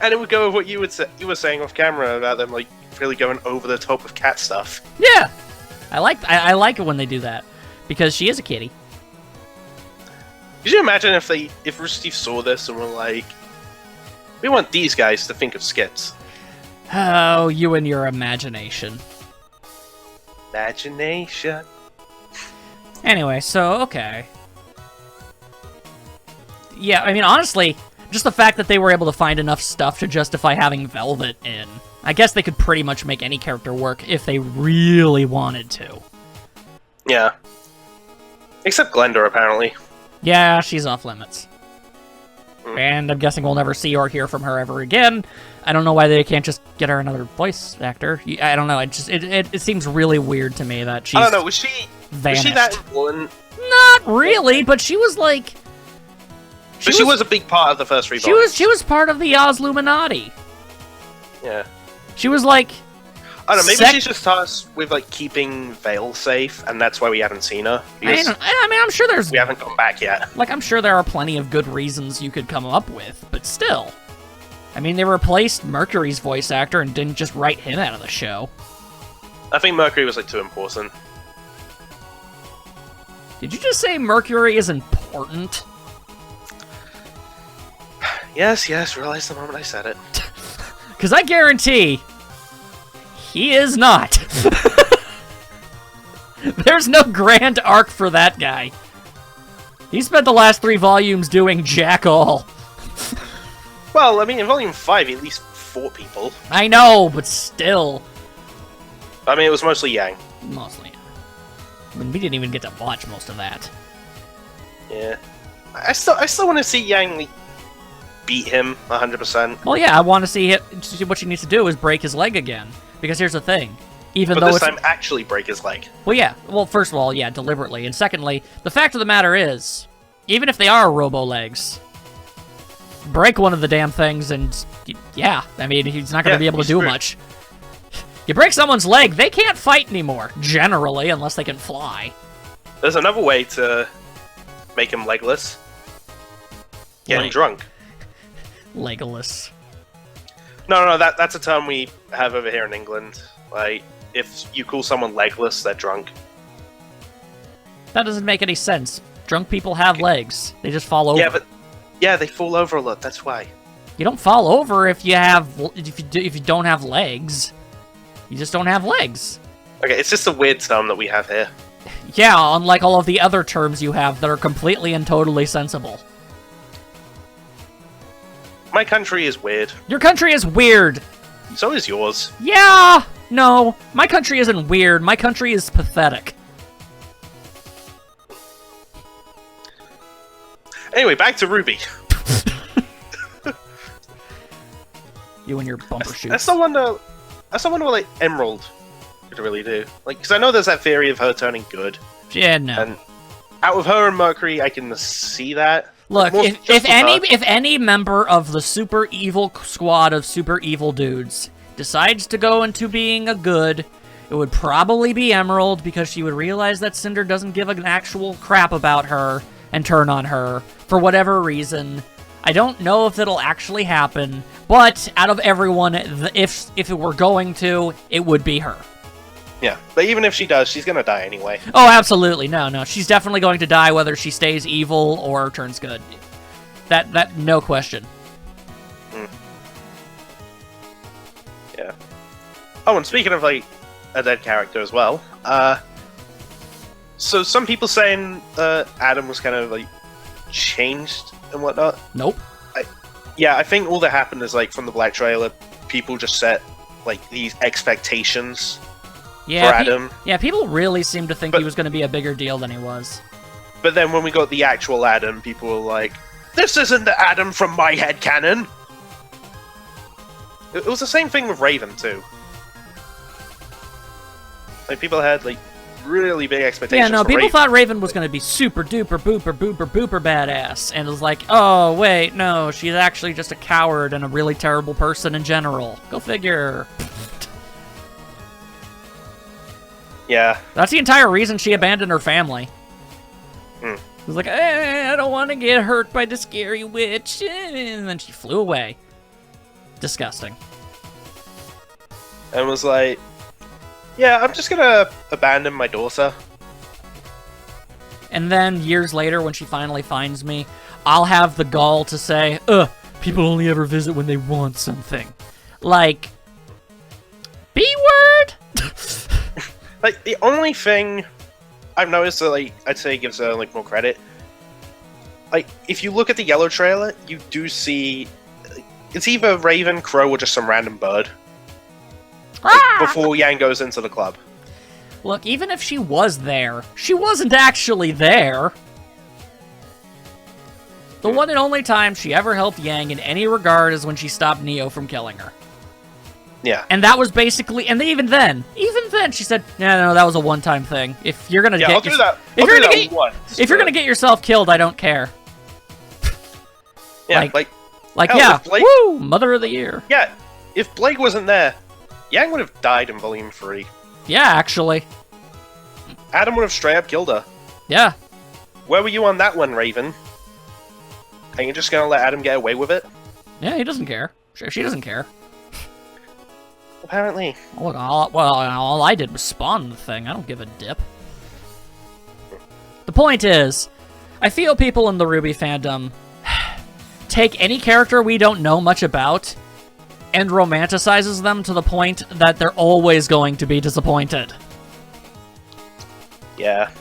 And it would go with what you were saying off camera about them, like, really going over the top with cat stuff. Yeah! I like it when they do that, because she is a kitty. Could you imagine if Rooster Teeth saw this and were like, we want these guys to think of skits? Oh, you and your imagination. Imagination. Anyway, so, okay. Yeah, I mean, honestly, Just the fact that they were able to find enough stuff to justify having Velvet in. I guess they could pretty much make any character work if they really wanted to. Yeah. Except Glenda, apparently. Yeah, she's off limits. And I'm guessing we'll never see or hear from her ever again. I don't know why they can't just get her another voice actor. I don't know. It seems really weird to me that she's I don't know. Was she that important? Not really, but she was like... She was a big part of the first 3 volumes. She was part of the Ozluminati. Yeah. She was like... I don't know, maybe she's just tasked with, like, keeping Vale safe, and that's why we haven't seen her. I mean, I'm sure there's... We haven't gone back yet. Like, I'm sure there are plenty of good reasons you could come up with, but still. I mean, they replaced Mercury's voice actor and didn't just write him out of the show. I think Mercury was, like, too important. Did you just say Mercury is important? Yes, realized the moment I said it. Because I guarantee... he is not. There's no grand arc for that guy. He spent the last 3 volumes doing jack all. Well, I mean, in Volume 5, he at least fought people. I know, but still. I mean, it was mostly Yang. Mostly. I mean, we didn't even get to watch most of that. Yeah. I still want to see Yang, like, beat him 100%. Well, yeah, I want to see what she needs to do is break his leg again. Because here's the thing. But this time, actually break his leg. Well, yeah. Well, first of all, yeah, deliberately. And secondly, the fact of the matter is, even if they are robo-legs, break one of the damn things and, yeah, I mean, he's not going to be able to do much. You break someone's leg, they can't fight anymore, generally, unless they can fly. There's another way to make him legless. Get him drunk. Legolas. No, that's a term we have over here in England. Like, if you call someone legless, they're drunk. That doesn't make any sense. Drunk people have legs. They just fall over. Yeah, they fall over a lot. That's why. You don't fall over if you don't have legs. You just don't have legs. Okay, it's just a weird term that we have here. Yeah, unlike all of the other terms you have that are completely and totally sensible. My country is weird. Your country is weird. So is yours. Yeah! No, my country isn't weird. My country is pathetic. Anyway, back to RWBY. You and your bumper shoots. I still wonder what, like, Emerald could really do. Like, because I know there's that theory of her turning good. Yeah, no. And out of her and Mercury, I can see that. Look, if any member of the super evil squad of super evil dudes decides to go into being a good, it would probably be Emerald, because she would realize that Cinder doesn't give an actual crap about her and turn on her for whatever reason. I don't know if it'll actually happen, but out of everyone, if it were going to, it would be her. Yeah, but even if she does, she's gonna die anyway. Oh, absolutely. No. She's definitely going to die whether she stays evil or turns good. That no question. Yeah. Oh, and speaking of, like, a dead character as well, so some people saying Adam was kind of, like, changed and whatnot. Nope. I think all that happened is, like, from the Black trailer, people just set, like, these expectations for Adam. People really seemed to think he was going to be a bigger deal than he was. But then when we got the actual Adam, people were like, this isn't the Adam from my headcanon! It was the same thing with Raven, too. Like, people had, like, really big expectations. Yeah, no, people thought Raven was going to be super duper booper booper booper badass, and it was like, oh, wait, no, she's actually just a coward and a really terrible person in general. Go figure. Yeah. That's the entire reason she abandoned her family. Hmm. It was like, I don't want to get hurt by the scary witch, and then she flew away. Disgusting. And was like, yeah, I'm just gonna abandon my daughter. And then, years later, when she finally finds me, I'll have the gall to say, people only ever visit when they want something. Like, B-word? Like, the only thing I've noticed that, like, I'd say gives her, like, more credit, like, if you look at the yellow trailer, you do see it's either Raven, Crow, or just some random bird. Before Yang goes into the club. Look, even if she was there, she wasn't actually there. The one and only time she ever helped Yang in any regard is when she stopped Neo from killing her. Yeah. And that was basically, and even then, she said, no, that was a one-time thing. If you're gonna I'll do that. If you're gonna get yourself killed, I don't care. Yeah, like hell, yeah, Blake, woo, Mother of the Year. Yeah, if Blake wasn't there, Yang would have died in Volume 3. Yeah, actually. Adam would have straight up killed her. Yeah. Where were you on that one, Raven? Are you just gonna let Adam get away with it? Yeah, he doesn't care. She doesn't care. Apparently. Look, all I did was spawn the thing. I don't give a dip. The point is, I feel people in the RWBY fandom take any character we don't know much about and romanticizes them to the point that they're always going to be disappointed. Yeah.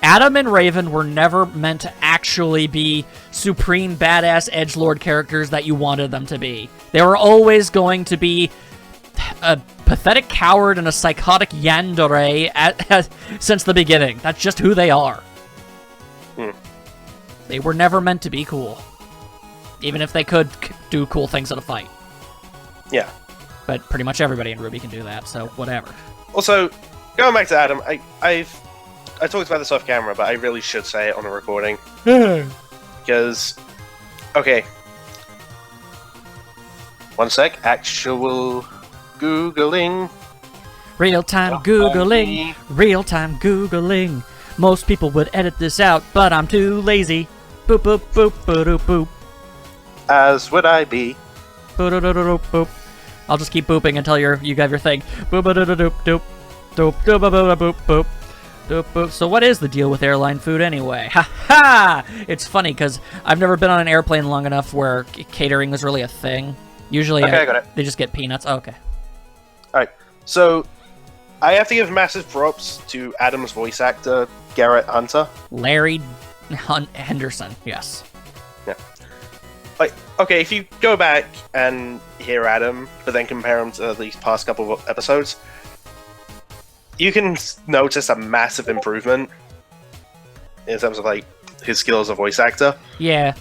Adam and Raven were never meant to actually be supreme badass edgelord characters that you wanted them to be. They were always going to be a pathetic coward and a psychotic yandere since the beginning. That's just who they are. They were never meant to be cool. Even if they could do cool things in a fight. Yeah. But pretty much everybody in RWBY can do that, so whatever. Also, going back to Adam, I talked about this off camera, but I really should say it on a recording. Because, okay. One sec. Actual Googling. Real-time Googling. Real-time Googling. Most people would edit this out, but I'm too lazy. Boop, boop, boop, boop, boop. As would I be. Boop, boop, boop, boop. I'll just keep booping until you have your thing. Boop, boop, doop, doop, doop. Doop, doop, boop, boop, boop. Doop, boop. So what is the deal with airline food anyway? Ha ha! It's funny because I've never been on an airplane long enough where catering is really a thing. Usually I got it. They just get peanuts. Oh, okay. Alright, so I have to give massive props to Adam's voice actor, Garrett Hunter. Larry Henderson, yes. Yeah. Like, okay, if you go back and hear Adam, but then compare him to these past couple of episodes, you can notice a massive improvement in terms of like his skill as a voice actor. Yeah,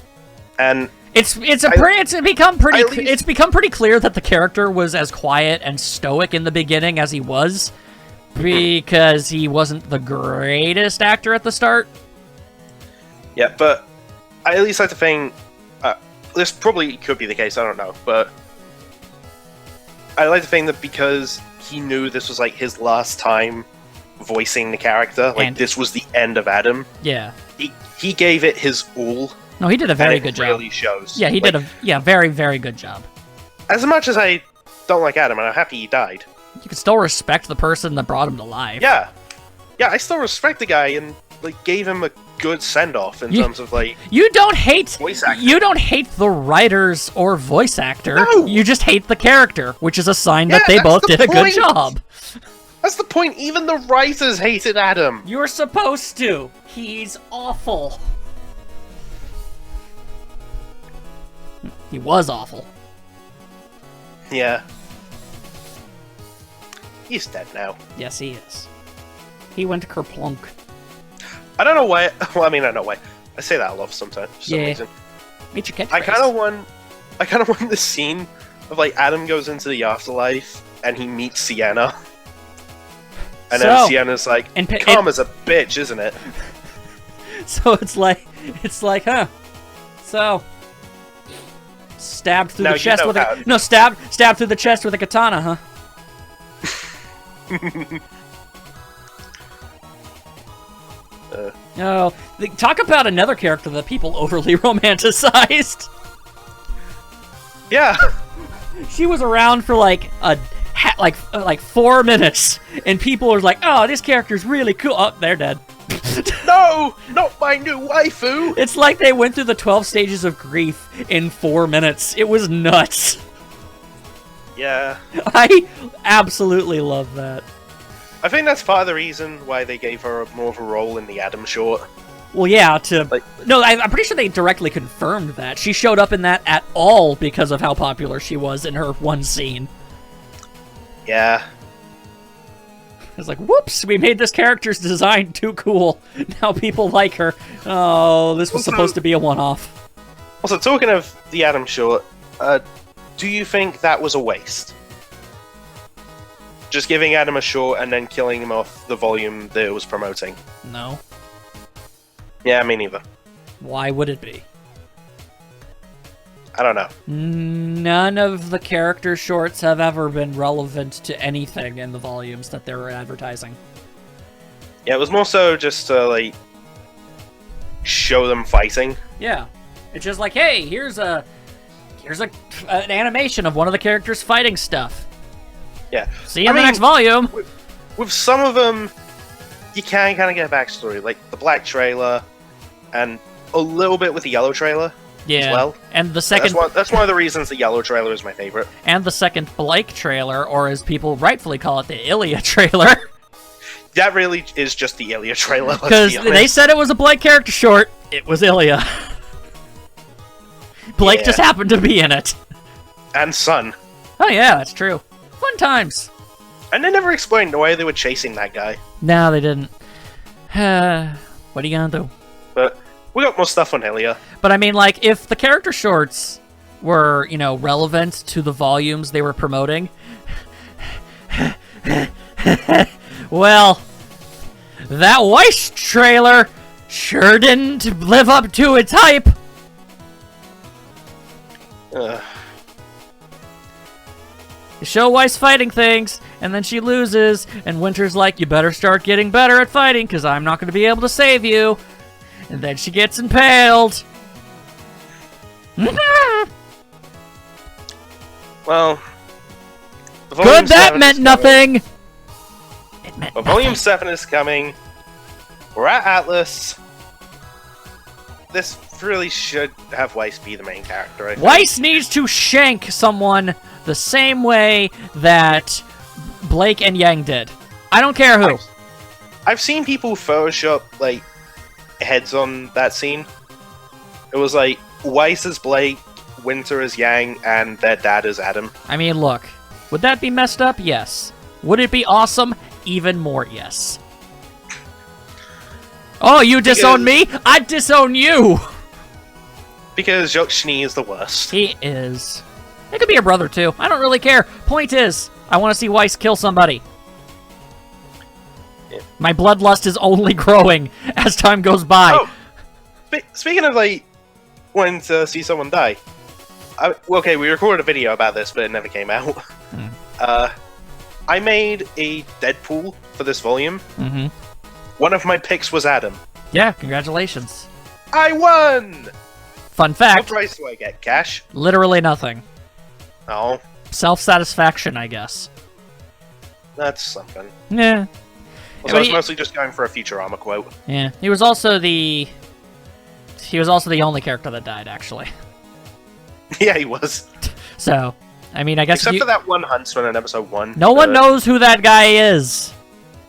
and it's become pretty clear that the character was as quiet and stoic in the beginning as he was, because he wasn't the greatest actor at the start. Yeah, but I at least like to think this probably could be the case. I don't know, but I like to think that because he knew this was like his last time voicing the character, like this was the end of Adam. Yeah, he gave it his all. No, he did a very good job. It really shows. Yeah, he did a very, very good job. As much as I don't like Adam, and I'm happy he died, you can still respect the person that brought him to life. Yeah, I still respect the guy and like gave him a good send off in terms of like you don't hate voice actor. You don't hate the writers or voice actor. No! You just hate the character, which is a sign that they both did a good job. That's the point. Even the writers hated Adam. You're supposed to. He's awful. He was awful. Yeah. He's dead now. Yes, he is. He went to Kerplunk. I don't know why. Well, I mean, I know why. I say that a lot sometimes for some reason. Meet your catchphrase. I kind of want the scene of like Adam goes into the afterlife and he meets Sienna, and then Sienna's like, "Karma's a bitch, isn't it?" So it's like, huh? So stabbed through the chest with stabbed through the chest with a katana, huh? No, talk about another character that people overly romanticized. Yeah, she was around for like 4 minutes, and people were like, "Oh, this character's really cool." Oh, they're dead. No, not my new waifu. It's like they went through the 12 stages of grief in 4 minutes. It was nuts. Yeah, I absolutely love that. I think that's part of the reason why they gave her more of a role in the Adam short. Well, yeah, Like- No, I'm pretty sure they directly confirmed that. She showed up in that at all because of how popular she was in her one scene. Yeah. It's like, whoops, we made this character's design too cool. Now people like her. Oh, this was supposed to be a one-off. Also, talking of the Adam short, do you think that was a waste? Just giving Adam a short and then killing him off the volume that it was promoting? No. Yeah, me neither. Why would it be? I don't know. None of the character shorts have ever been relevant to anything in the volumes that they were advertising. Yeah, it was more so just to, like, show them fighting. Yeah. It's just like, hey, here's an animation of one of the characters fighting stuff. Yeah. See you in the next volume. With some of them, you can kind of get a backstory, like the black trailer, and a little bit with the yellow trailer as well. And the second... That's one of the reasons the yellow trailer is my favorite. And the second Blake trailer, or as people rightfully call it, the Ilya trailer. That really is just the Ilya trailer, Because they said it was a Blake character short. It was Ilya. Blake just happened to be in it. And Sun. Oh yeah, that's true. Fun times. And they never explained why they were chasing that guy. No, they didn't. What are you gonna do? But we got more stuff on Ilya. But I mean, like, if the character shorts were, you know, relevant to the volumes they were promoting, well, that Weiss trailer sure didn't live up to its hype. You show Weiss fighting things, and then she loses, and Winter's like, you better start getting better at fighting, because I'm not going to be able to save you. And then she gets impaled. Well, Good, that meant nothing! It meant But Volume nothing. 7 is coming. We're at Atlas. This really should have Weiss be the main character, I think. Weiss needs to shank someone the same way that Blake and Yang did. I don't care who. I've seen people Photoshop, like, heads on that scene. It was like, Weiss is Blake, Winter is Yang, and their dad is Adam. I mean, look. Would that be messed up? Yes. Would it be awesome? Even more yes. Oh, you disown me? I'd disown you! Because Jacques Schnee is the worst. He is. It could be a brother, too. I don't really care. Point is, I want to see Weiss kill somebody. Yeah. My bloodlust is only growing as time goes by. Oh! Speaking of, like, wanting to see someone die. Okay, we recorded a video about this, but it never came out. I made a Deadpool for this volume. Mm-hmm. One of my picks was Adam. Yeah, congratulations. I won! Fun What fact, price do I get? Cash? literally nothing. Oh, Self-satisfaction, I guess. that's something. Yeah. Also, I was mostly just going for a Futurama quote. Yeah. He was also the only character that died, actually. Yeah, he was. So, I mean, I guess Except for that one huntsman in episode 1. no one knows who that guy is.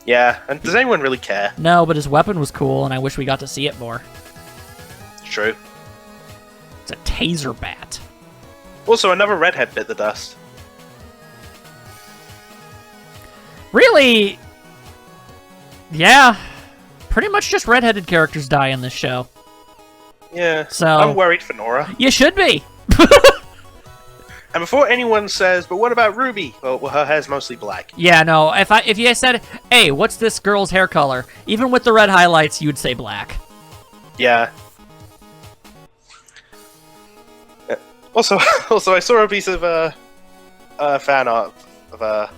Yeah, and does anyone really care? No, but his weapon was cool, and I wish we got to see it more. It's true. It's a taser bat. Also, another redhead bit the dust. Really? Yeah. Pretty much just redheaded characters die in this show. Yeah, So- I'm worried for Nora. You should be. And before anyone says, but what about RWBY? Well, her hair's mostly black. Yeah, no. If you said, hey, what's this girl's hair color? Even with the red highlights, you'd say black. Yeah. Also, I saw a piece of fan art of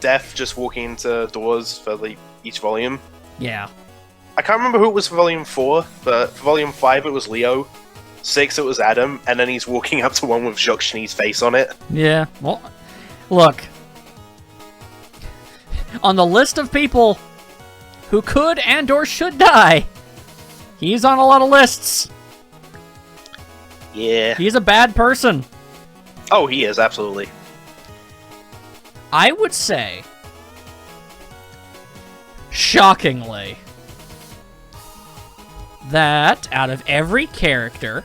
Death just walking into doors for each volume. Yeah. I can't remember who it was for Volume 4, but for Volume 5 it was Leo. 6 it was Adam, and then he's walking up to one with Jacques Schnee's face on it. Yeah. Well, look. On the list of people who could and or should die, he's on a lot of lists. Yeah. He's a bad person. Oh, he is, absolutely. I would say, shockingly, that out of every character,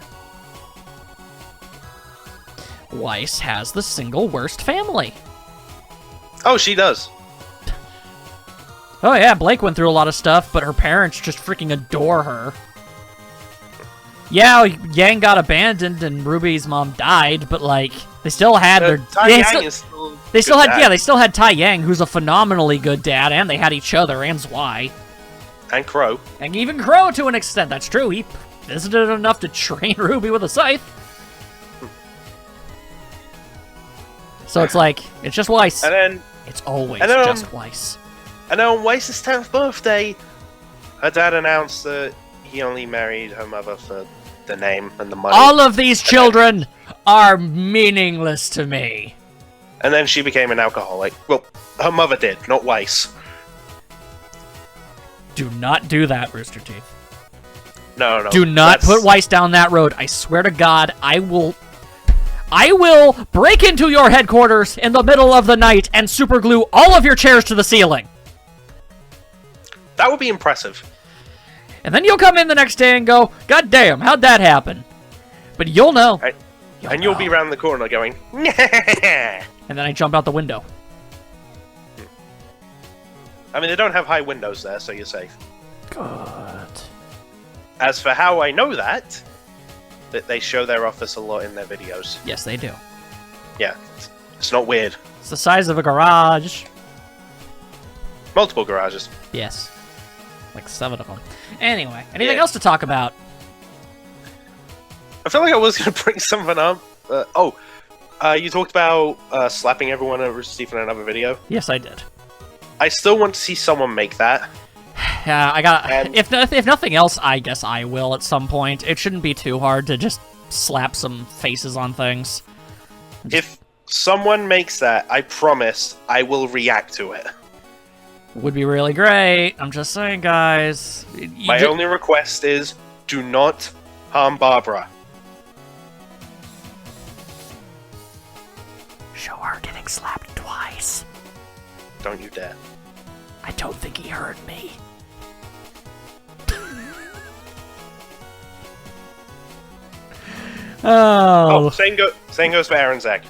Weiss has the single worst family. Oh, she does. Oh yeah, Blake went through a lot of stuff, but her parents just freaking adore her. Yeah, Yang got abandoned and Ruby's mom died, but like they still had their they still had Tai Yang, who's a phenomenally good dad, and they had each other and Zwei. And Crow. And even Crow to an extent, that's true. He visited enough to train Ruby with a scythe. So it's like, it's just Weiss. And then it's always just Weiss. And then on Weiss's 10th birthday, her dad announced that he only married her mother for the name and the money. All of these children are meaningless to me. And then she became an alcoholic. Well, her mother did, not Weiss. Do not do that, Rooster Teeth. No. Do not put Weiss down that road. I swear to God, I will break into your headquarters in the middle of the night and superglue all of your chairs to the ceiling. That would be impressive. And then you'll come in the next day and go, God damn, how'd that happen? But you'll know. You'll be around the corner going, and then I jump out the window. I mean, they don't have high windows there, so you're safe. God. As for how I know that they show their office a lot in their videos. Yes, they do. Yeah, it's not weird. It's the size of a garage. Multiple garages. Yes. Like 7 of them. Anyway, anything else to talk about? I feel like I was going to bring something up. You talked about slapping everyone over Steve in another video. Yes, I did. I still want to see someone make that. Yeah, I got. If nothing else, I guess I will at some point. It shouldn't be too hard to just slap some faces on things. If someone makes that, I promise I will react to it. Would be really great. I'm just saying, guys. My only request is do not harm Barbara. Show her getting slapped twice. Don't you dare. I don't think he heard me. Same goes for Aaron Zach.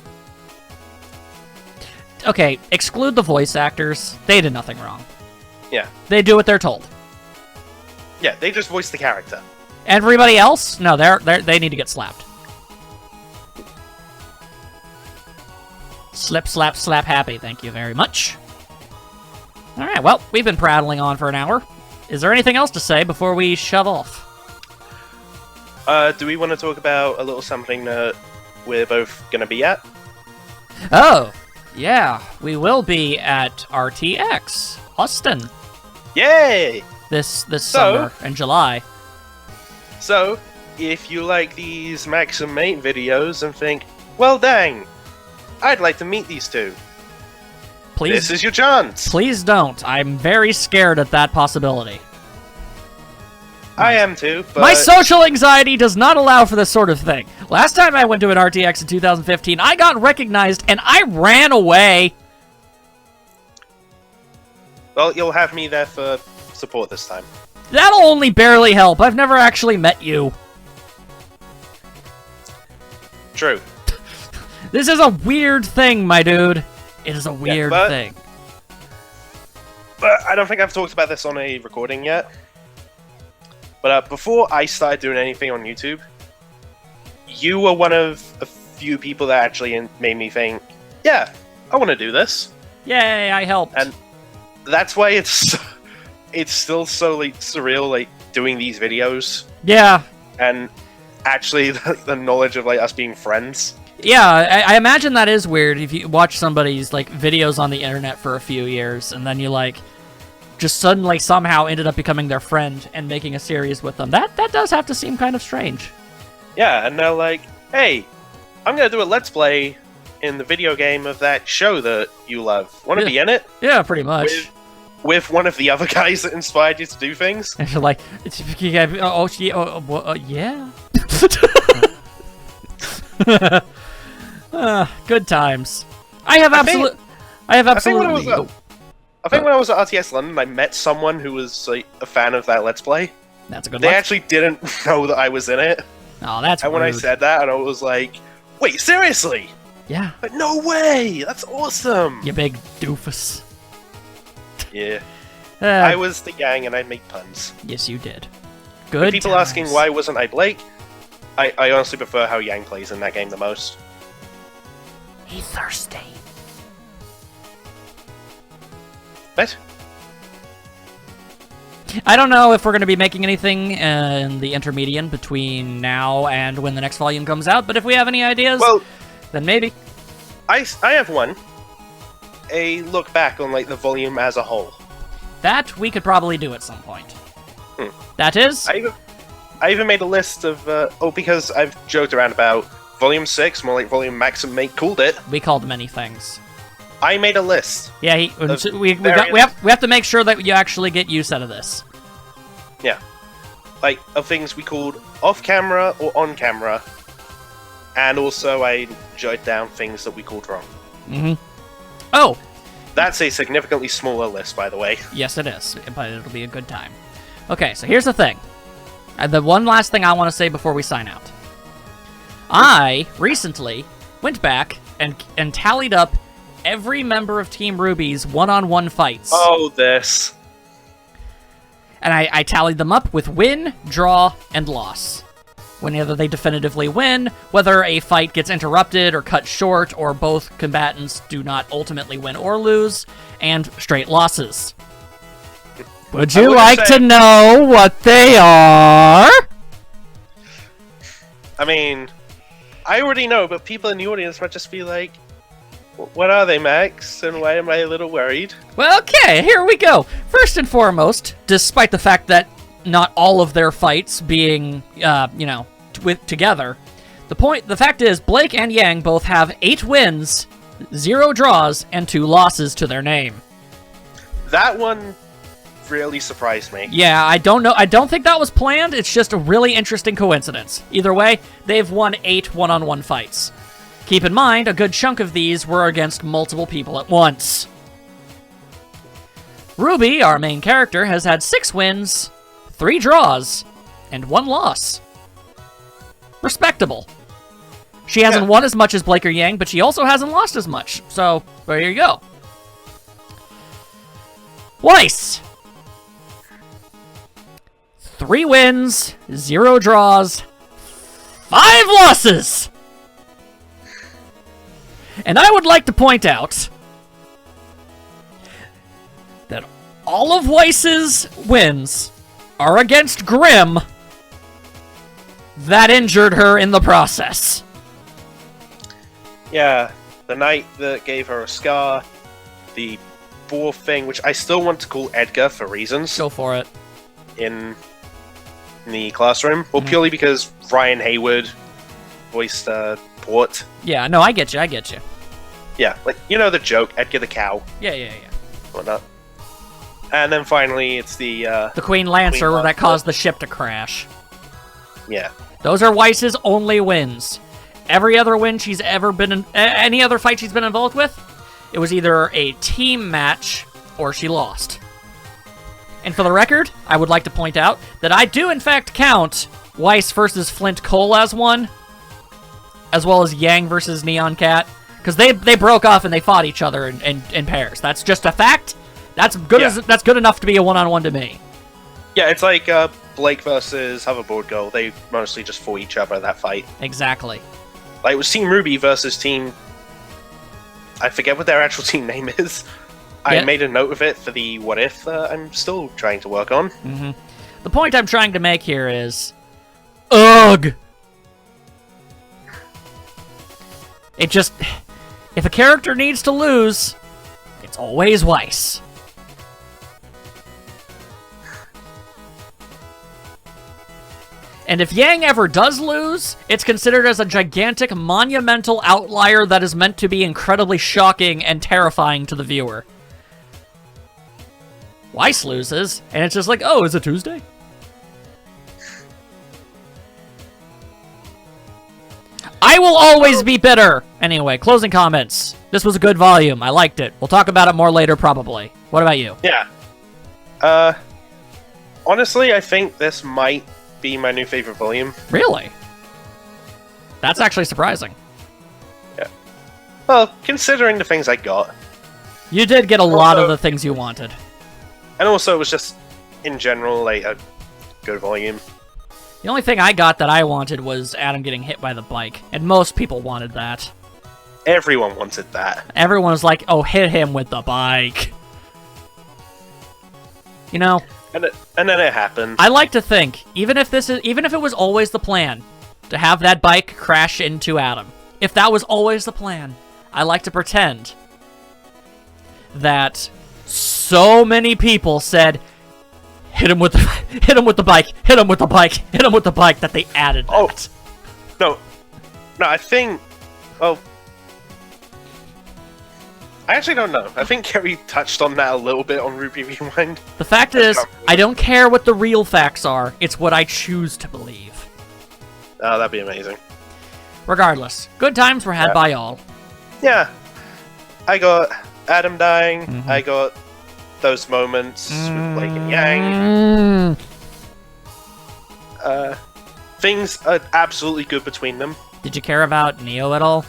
Okay, exclude the voice actors. They did nothing wrong. Yeah. They do what they're told. Yeah, they just voice the character. Everybody else? No, they need to get slapped. Slip, slap, slap, happy. Thank you very much. Alright, well, we've been prattling on for an hour. Is there anything else to say before we shove off? Do we want to talk about a little something that we're both going to be at? Oh, yeah. We will be at RTX, Austin. Yay! This summer in July. So, if you like these MaxN'Mate videos and think, well dang, I'd like to meet these two. Please, this is your chance. Please don't. I'm very scared at that possibility. I am too, but... My social anxiety does not allow for this sort of thing. Last time I went to an RTX in 2015, I got recognized and I ran away. Well, you'll have me there for support this time. That'll only barely help. I've never actually met you. True. This is a weird thing, my dude. It is a weird thing. But I don't think I've talked about this on a recording yet. But before I started doing anything on YouTube, you were one of a few people that actually made me think, yeah, I want to do this. Yay, I helped. And that's why it's still so like surreal, like doing these videos. Yeah. And actually the knowledge of like us being friends. Yeah, I imagine that is weird if you watch somebody's like videos on the internet for a few years and then you like just suddenly somehow ended up becoming their friend and making a series with them. That does have to seem kind of strange. Yeah, and they're like, hey, I'm gonna do a Let's Play in the video game of that show that you love. Want to be in it? Yeah, pretty much. With one of the other guys that inspired you to do things? And you're like, yeah. Good times. I think when I was at RTS London, I met someone who was like a fan of that Let's Play. That's a good They look. actually didn't know that I was in it. Oh, that's And when I rude. said that, and I was like, wait, seriously? Yeah, Like, no way! That's awesome! you big doofus. Yeah. Uh, I was the Yang and I made puns. Yes, you did. Good. People times. asking why wasn't I Blake, I honestly prefer how Yang plays in that game the most. He's thirsty. But I don't know if we're going to be making anything in the intermediate between now and when the next volume comes out, but if we have any ideas, well, then maybe. I have one. A look back on like the volume as a whole. That we could probably do at some point. Hmm. That is? I even made a list of because I've joked around about Volume 6, more like Volume MaxN'Mate called it. We called many things. I made a list. Yeah, we have to make sure that you actually get use out of this. Yeah. Like, of things we called off-camera or on-camera. And also I jotted down things that we called wrong. Mm-hmm. Oh! That's a significantly smaller list, by the way. Yes, it is, but it'll be a good time. Okay, so here's the thing. The one last thing I want to say before we sign out. I recently went back and tallied up every member of Team RWBY's one-on-one fights. Oh, this. And I tallied them up with win, draw, and loss. Whenever they definitively win, whether a fight gets interrupted or cut short, or both combatants do not ultimately win or lose, and straight losses. Would you like to know what they are? I mean, I already know, but people in the audience might just be like, what are they, Max? And why am I a little worried? Well, okay, here we go. First and foremost, despite the fact that not all of their fights being, together, the fact is, Blake and Yang both have 8 wins, 0 draws, and 2 losses to their name. That one really surprised me. Yeah, I don't know. I don't think that was planned. It's just a really interesting coincidence. Either way, they've won 8 one-on-one fights. Keep in mind, a good chunk of these were against multiple people at once. RWBY, our main character, has had 6 wins, 3 draws, and 1 loss. Respectable. She hasn't won as much as Blake or Yang, but she also hasn't lost as much. So, there you go. Weiss! 3 wins, 0 draws, 5 losses! And I would like to point out that all of Weiss's wins are against Grimm that injured her in the process. Yeah, the knight that gave her a scar, the boar thing, which I still want to call Edgar for reasons. Go for it. In the classroom. Well, purely because Ryan Hayward voiced Port. Yeah, no, I get you. Yeah, like, you know the joke, Edgar the cow. Yeah. Whatnot. And then finally, it's the Queen Lancer Queen that caused the ship to crash. Yeah. Those are Weiss's only wins. Every other win she's ever been in, any other fight she's been involved with, it was either a team match or she lost. And for the record, I would like to point out that I do in fact count Weiss versus Flint Cole as one, as well as Yang versus Neon Cat, because they broke off and they fought each other in pairs. That's just a fact. That's good. That's good enough to be a one-on-one to me. Yeah, it's like Blake versus Hoverboard Girl. They mostly just fought each other in that fight. Exactly. Like, it was Team RWBY versus Team... I forget what their actual team name is. I made a note of it for the What If I'm still trying to work on. Mm-hmm. The point I'm trying to make here is... Ugh! It just... If a character needs to lose, it's always Weiss. And if Yang ever does lose, it's considered as a gigantic, monumental outlier that is meant to be incredibly shocking and terrifying to the viewer. Weiss loses, and it's just like, oh, is it Tuesday? I will always be bitter! Anyway, closing comments. This was a good volume. I liked it. We'll talk about it more later, probably. What about you? Yeah. Honestly, I think this might be my new favorite volume. Really? That's actually surprising. Yeah. Well, considering the things I got. You did get a lot of the things you wanted. And also, it was just, in general, like, a good volume. The only thing I got that I wanted was Adam getting hit by the bike, and most people wanted that. Everyone wanted that. Everyone was like, oh, hit him with the bike. You know? And then it happened. I like to think, even if it was always the plan, to have that bike crash into Adam, if that was always the plan, I like to pretend that so many people said, hit him with the bike, hit him with the bike, hit him with the bike, that they added that. Oh, no, I think, well, I actually don't know. I think Kerry touched on that a little bit on RWBY Rewind. The fact is, I don't care what the real facts are, it's what I choose to believe. Oh, that'd be amazing. Regardless, good times were had by all. Yeah. I got Adam dying, I got those moments with Blake and Yang. Things are absolutely good between them. Did you care about Neo at all?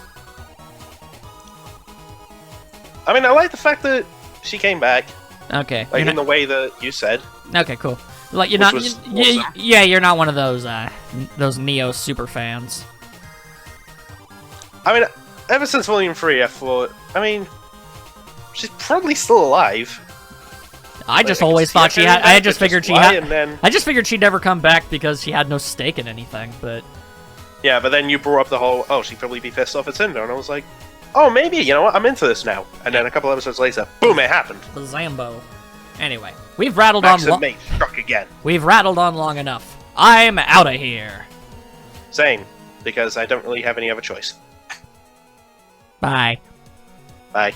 I mean, I like the fact that she came back. Okay. Like, in the way that you said. Okay, cool. Like, you're Which not... was Yeah, awesome. you're not one of those Neo super fans. I mean, ever since Volume 3, I thought, I mean, she's probably still alive. I just Like, always thought she had... I just figured she had... And then, I just figured she'd never come back because she had no stake in anything, but... yeah, but then you brought up the whole, oh, she'd probably be pissed off at Cinder, and I was like, oh, maybe, you know what, I'm into this now. And then a couple episodes later, boom, it happened. The Zambo. Anyway, we've rattled on... MaxN'Mate struck again. We've rattled on long enough. I'm out of here. Same, because I don't really have any other choice. Bye. Bye.